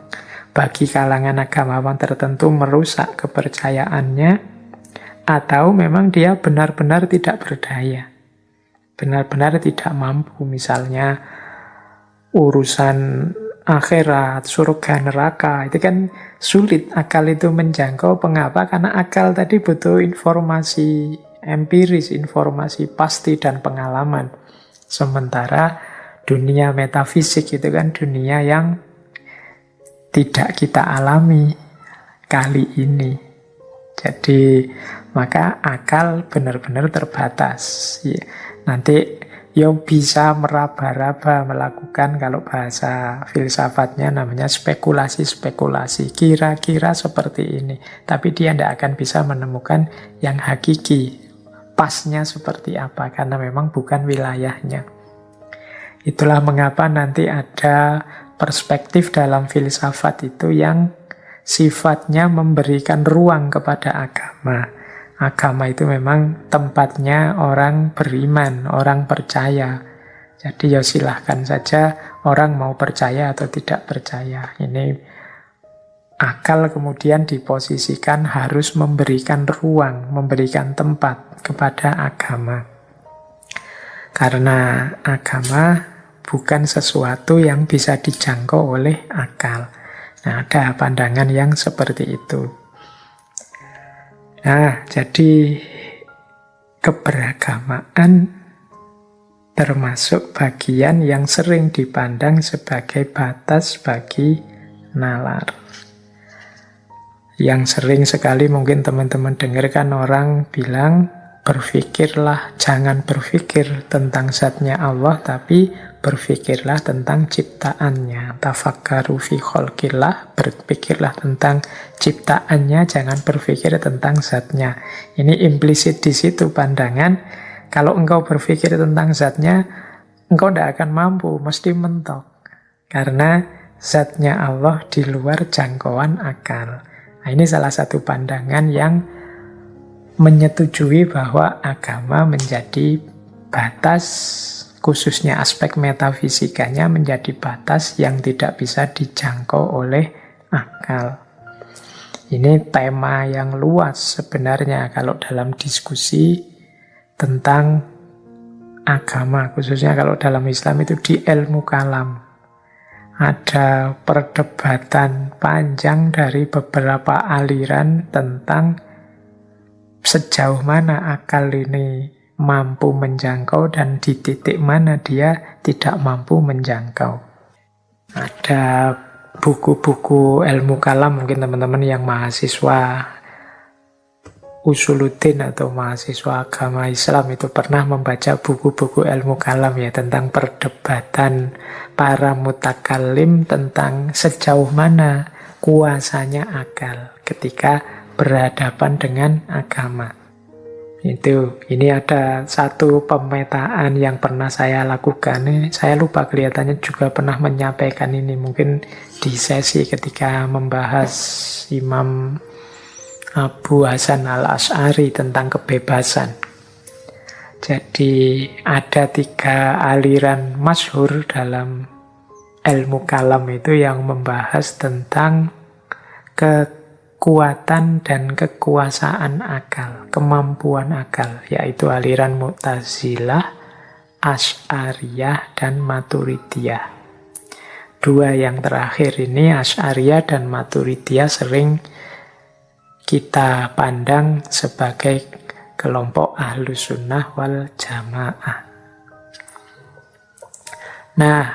bagi kalangan agamawan tertentu merusak kepercayaannya, atau memang dia benar-benar tidak berdaya, benar-benar tidak mampu. Misalnya urusan akhirat, surga, neraka, itu kan sulit akal itu menjangkau. Mengapa? Karena akal tadi butuh informasi empiris, informasi pasti dan pengalaman. Sementara dunia metafisik itu kan dunia yang tidak kita alami kali ini. Jadi maka akal benar-benar terbatas. Ya, nanti yang bisa meraba-raba melakukan, kalau bahasa filsafatnya namanya spekulasi-spekulasi. Kira-kira seperti ini. Tapi dia tidak akan bisa menemukan yang hakiki. Pasnya seperti apa, karena memang bukan wilayahnya. Itulah mengapa nanti ada perspektif dalam filsafat itu yang sifatnya memberikan ruang kepada agama. Agama itu memang tempatnya orang beriman, orang percaya. Jadi ya silahkan saja orang mau percaya atau tidak percaya. Ini akal kemudian diposisikan harus memberikan ruang, memberikan tempat kepada agama. Karena agama bukan sesuatu yang bisa dijangkau oleh akal. Nah, ada pandangan yang seperti itu. Nah, jadi keberagamaan termasuk bagian yang sering dipandang sebagai batas bagi nalar. Yang sering sekali mungkin teman-teman dengarkan orang bilang, berpikirlah, jangan berpikir tentang zatnya Allah, tapi berpikirlah tentang ciptaannya. Tafakkaru fi khalqillah, berpikirlah tentang ciptaannya, jangan berpikir tentang zatnya. Ini implisit di situ pandangan, kalau engkau berpikir tentang zatnya, engkau tidak akan mampu, mesti mentok. Karena zatnya Allah di luar jangkauan akal. Nah, ini salah satu pandangan yang menyetujui bahwa agama menjadi batas, khususnya aspek metafisikanya menjadi batas yang tidak bisa dijangkau oleh akal. Ini tema yang luas sebenarnya kalau dalam diskusi tentang agama, khususnya kalau dalam Islam itu di ilmu kalam. Ada perdebatan panjang dari beberapa aliran tentang sejauh mana akal ini mampu menjangkau dan di titik mana dia tidak mampu menjangkau. Ada buku-buku ilmu kalam, mungkin teman-teman yang mahasiswa Usuluddin atau mahasiswa agama Islam itu pernah membaca buku-buku ilmu kalam ya, tentang perdebatan para mutakallim tentang sejauh mana kuasanya akal ketika berhadapan dengan agama. Ini ada satu pemetaan yang pernah saya lakukan. Saya lupa, kelihatannya juga pernah menyampaikan ini mungkin di sesi ketika membahas Imam Abu Hasan al-Asy'ari tentang kebebasan. Jadi ada 3 aliran masyhur dalam ilmu kalam itu yang membahas tentang kekuatan dan kekuasaan akal, kemampuan akal, yaitu aliran Mu'tazilah, Asy'ariyah, dan Maturidiyah. 2 yang terakhir ini, Asy'ariyah dan Maturidiyah, sering kita pandang sebagai kelompok Ahlus Sunnah wal Jamaah. Nah,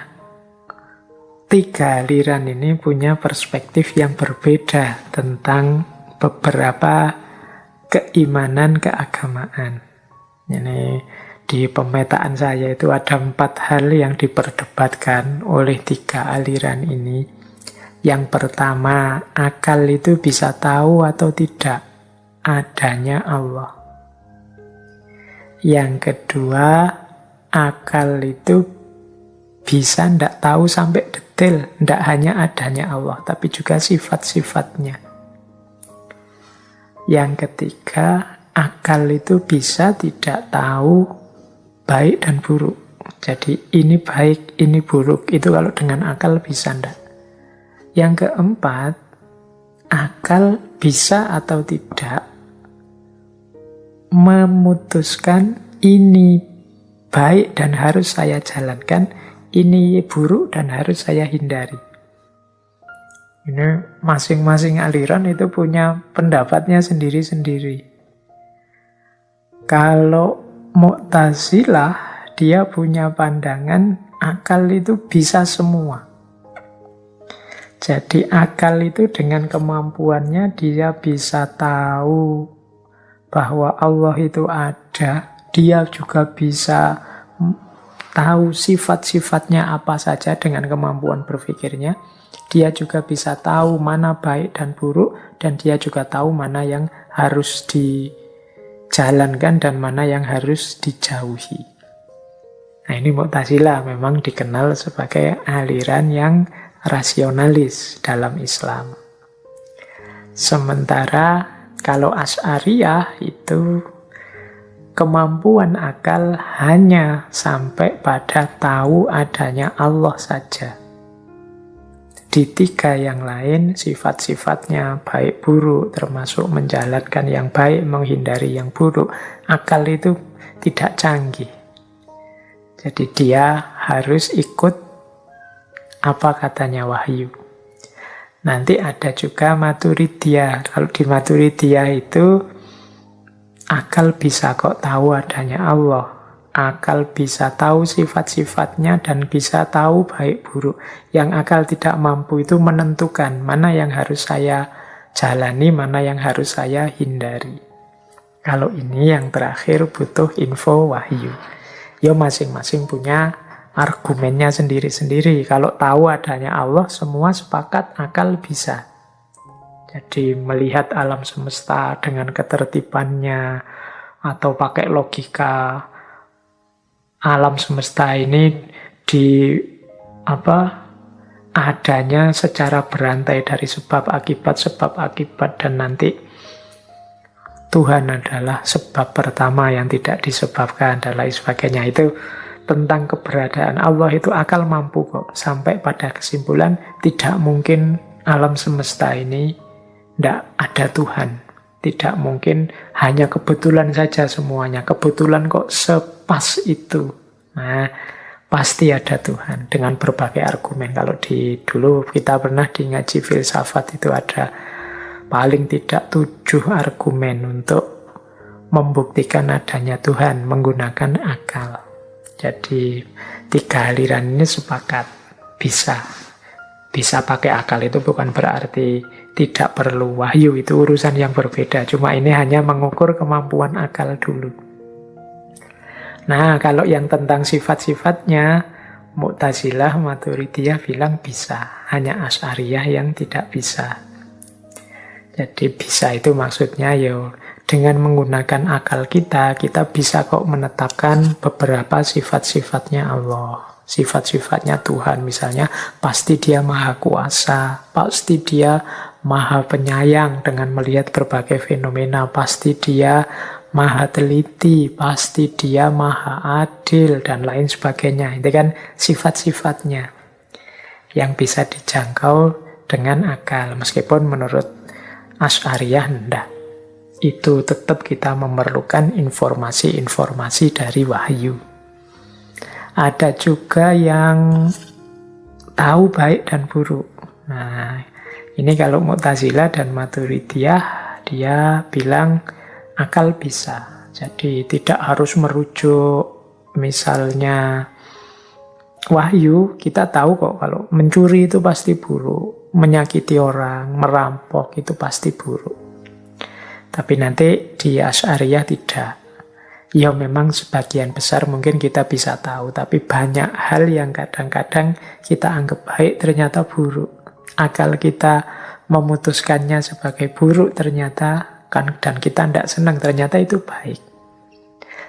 3 aliran ini punya perspektif yang berbeda tentang beberapa keimanan keagamaan. Ini di pemetaan saya itu ada 4 hal yang diperdebatkan oleh 3 aliran ini. Yang pertama, akal itu bisa tahu atau tidak adanya Allah. Yang kedua, akal itu bisa tidak tahu sampai detail, tidak hanya adanya Allah, tapi juga sifat-sifatnya. Yang ketiga, akal itu bisa tidak tahu baik dan buruk. Jadi ini baik, ini buruk, itu kalau dengan akal bisa tidak. Yang keempat, akal bisa atau tidak memutuskan ini baik dan harus saya jalankan, ini buruk dan harus saya hindari. Ini masing-masing aliran itu punya pendapatnya sendiri-sendiri. Kalau Mu'tazilah, dia punya pandangan akal itu bisa semua. Jadi akal itu dengan kemampuannya dia bisa tahu bahwa Allah itu ada. Dia juga bisa tahu sifat-sifatnya apa saja dengan kemampuan berpikirnya. Dia juga bisa tahu mana baik dan buruk. Dan dia juga tahu mana yang harus dijalankan dan mana yang harus dijauhi. Nah, ini Mu'tazilah memang dikenal sebagai aliran yang rasionalis dalam Islam. Sementara kalau Asy'ariyah itu kemampuan akal hanya sampai pada tahu adanya Allah saja. Di 3 yang lain sifat-sifatnya baik buruk, termasuk menjalankan yang baik, menghindari yang buruk, akal itu tidak canggih. Jadi dia harus ikut apa katanya wahyu. Nanti ada juga Maturidiyah. Kalau di Maturidiyah itu akal bisa kok tahu adanya Allah. Akal bisa tahu sifat-sifatnya dan bisa tahu baik buruk. Yang akal tidak mampu itu menentukan mana yang harus saya jalani, mana yang harus saya hindari. Kalau ini yang terakhir butuh info wahyu. Ya masing-masing punya argumennya sendiri-sendiri. Kalau tahu adanya Allah, semua sepakat akal bisa. Jadi melihat alam semesta dengan ketertibannya, atau pakai logika alam semesta ini adanya secara berantai dari sebab akibat, dan nanti Tuhan adalah sebab pertama yang tidak disebabkan, dan lain sebagainya. Itu tentang keberadaan Allah itu akal mampu kok sampai pada kesimpulan tidak mungkin alam semesta ini Tidak ada Tuhan. Tidak mungkin hanya kebetulan saja semuanya. Kebetulan kok sepas itu. Nah, pasti ada Tuhan dengan berbagai argumen. Kalau dulu kita pernah di ngaji filsafat itu ada paling tidak 7 argumen untuk membuktikan adanya Tuhan menggunakan akal. Jadi 3 aliran ini sepakat bisa pakai akal. Itu bukan berarti tidak perlu wahyu, itu urusan yang berbeda. Cuma ini hanya mengukur kemampuan akal dulu. Nah, kalau yang tentang sifat-sifatnya, Mu'tazilah, Maturidiyah bilang bisa. Hanya Asy'ariyah yang tidak bisa. Jadi bisa itu maksudnya dengan menggunakan akal kita bisa kok menetapkan beberapa sifat-sifatnya Allah. Sifat-sifatnya Tuhan, misalnya pasti dia maha kuasa, pasti dia maha penyayang dengan melihat berbagai fenomena, pasti dia maha teliti, pasti dia maha adil, dan lain sebagainya. Itu kan sifat-sifatnya yang bisa dijangkau dengan akal. Meskipun menurut Asy'ariyah enggak. Itu tetap kita memerlukan informasi-informasi dari wahyu. Ada juga yang tahu baik dan buruk. Nah, ini kalau Mu'tazilah dan Maturidiyah, dia bilang akal bisa. Jadi tidak harus merujuk misalnya wahyu. Kita tahu kok kalau mencuri itu pasti buruk, menyakiti orang, merampok itu pasti buruk. Tapi nanti di Asy'ariyah tidak. Ya memang sebagian besar mungkin kita bisa tahu, tapi banyak hal yang kadang-kadang kita anggap baik ternyata buruk. Akal kita memutuskannya sebagai buruk ternyata kan, dan kita tidak senang ternyata itu baik.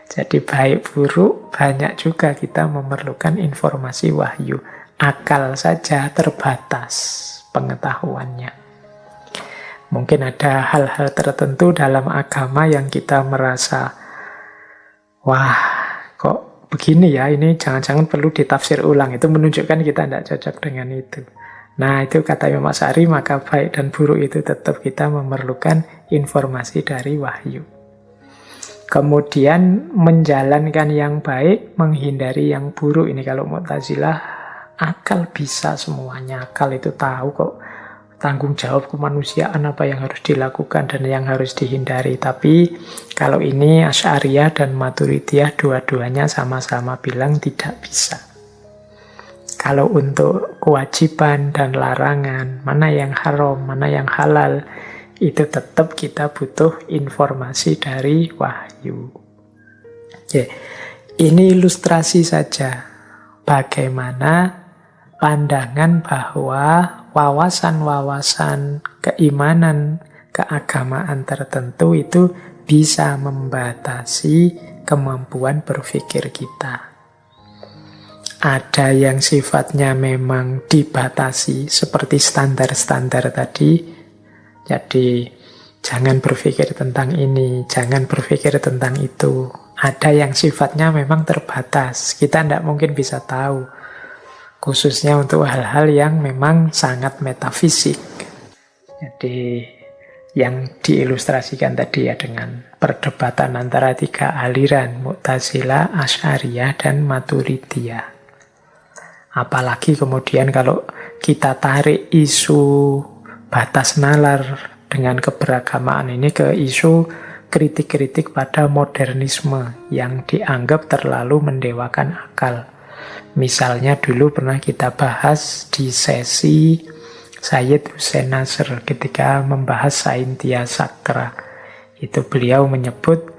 Jadi baik buruk banyak juga kita memerlukan informasi wahyu. Akal saja terbatas pengetahuannya. Mungkin ada hal-hal tertentu dalam agama yang kita merasa, wah, kok begini ya, ini jangan-jangan perlu ditafsir ulang. Itu menunjukkan kita tidak cocok dengan itu. Nah, itu kata Imam Asy'ari, maka baik dan buruk itu tetap kita memerlukan informasi dari wahyu. Kemudian menjalankan yang baik, menghindari yang buruk. Ini kalau Mu'tazilah, akal bisa semuanya. Akal itu tahu kok tanggung jawab kemanusiaan apa yang harus dilakukan dan yang harus dihindari. Tapi kalau ini Asy'ariyah dan Maturidiyah dua-duanya sama-sama bilang tidak bisa. Kalau untuk kewajiban dan larangan, mana yang haram, mana yang halal, itu tetap kita butuh informasi dari wahyu. Oke, ini ilustrasi saja bagaimana pandangan bahwa wawasan-wawasan keimanan, keagamaan tertentu itu bisa membatasi kemampuan berpikir kita. Ada yang sifatnya memang dibatasi, seperti standar-standar tadi. Jadi, jangan berpikir tentang ini, jangan berpikir tentang itu. Ada yang sifatnya memang terbatas, kita tidak mungkin bisa tahu. Khususnya untuk hal-hal yang memang sangat metafisik. Jadi yang diilustrasikan tadi ya dengan perdebatan antara 3 aliran, Mu'tazilah, Asy'ariyah, dan Maturidiyah. Apalagi kemudian kalau kita tarik isu batas nalar dengan keberagamaan ini ke isu kritik-kritik pada modernisme yang dianggap terlalu mendewakan akal. Misalnya dulu pernah kita bahas di sesi Sayyid Hussein Nasr ketika membahas Saintia Sakra. Itu beliau menyebut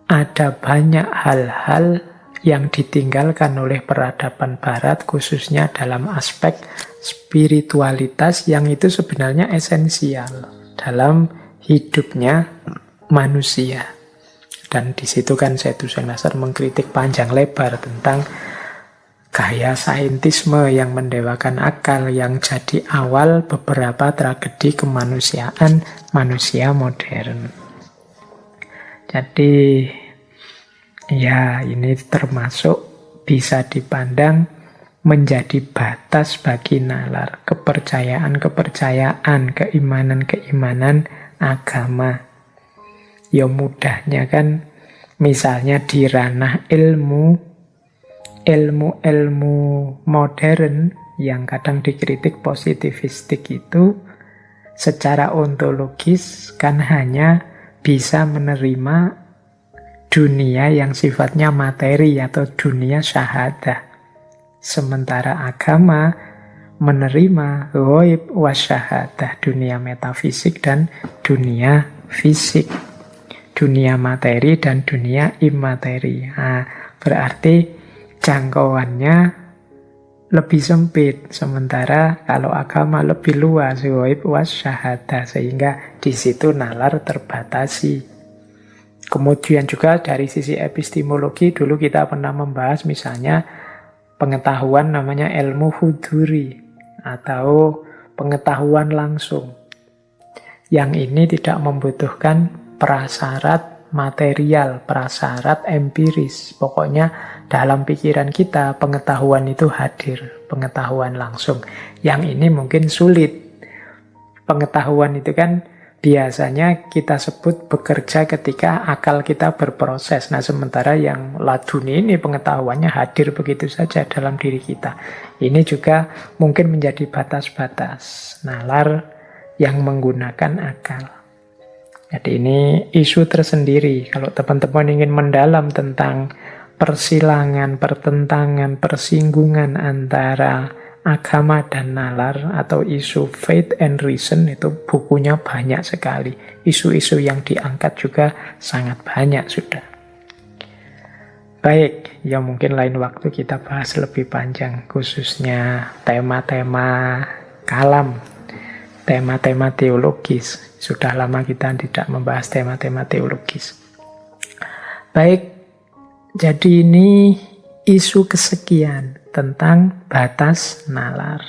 ada banyak hal-hal yang ditinggalkan oleh peradaban barat khususnya dalam aspek spiritualitas yang itu sebenarnya esensial dalam hidupnya manusia. Dan di situ kan Sayyid Hussein Nasr mengkritik panjang lebar tentang gaya saintisme yang mendewakan akal yang jadi awal beberapa tragedi kemanusiaan manusia modern. Jadi ya ini termasuk bisa dipandang menjadi batas bagi nalar. Kepercayaan-kepercayaan, keimanan-keimanan agama. Ya mudahnya kan, misalnya di ranah ilmu modern yang kadang dikritik positivistik itu, secara ontologis kan hanya bisa menerima dunia yang sifatnya materi atau dunia syahadah. Sementara agama menerima ghaib wasyahadah, dunia metafisik dan dunia fisik, dunia materi dan dunia imateri. Nah, berarti jangkauannya lebih sempit, sementara kalau agama lebih luas, ghaib wasyahadah, sehingga di situ nalar terbatasi. Kemudian juga dari sisi epistemologi, dulu kita pernah membahas misalnya pengetahuan namanya ilmu huduri atau pengetahuan langsung. Yang ini tidak membutuhkan prasyarat material, prasyarat empiris. Pokoknya dalam pikiran kita pengetahuan itu hadir, pengetahuan langsung. Yang ini mungkin sulit. Pengetahuan itu kan biasanya kita sebut bekerja ketika akal kita berproses. Nah, sementara yang laduni ini pengetahuannya hadir begitu saja dalam diri kita. Ini juga mungkin menjadi batas-batas nalar yang menggunakan akal. Jadi ini isu tersendiri. Kalau teman-teman ingin mendalam tentang persilangan, pertentangan, persinggungan antara agama dan nalar atau isu faith and reason, itu bukunya banyak sekali. Isu-isu yang diangkat juga sangat banyak sudah. Baik, ya mungkin lain waktu kita bahas lebih panjang, khususnya tema-tema kalam, tema-tema teologis. Sudah lama kita tidak membahas tema-tema teologis. Baik, jadi ini isu kesekian tentang batas nalar.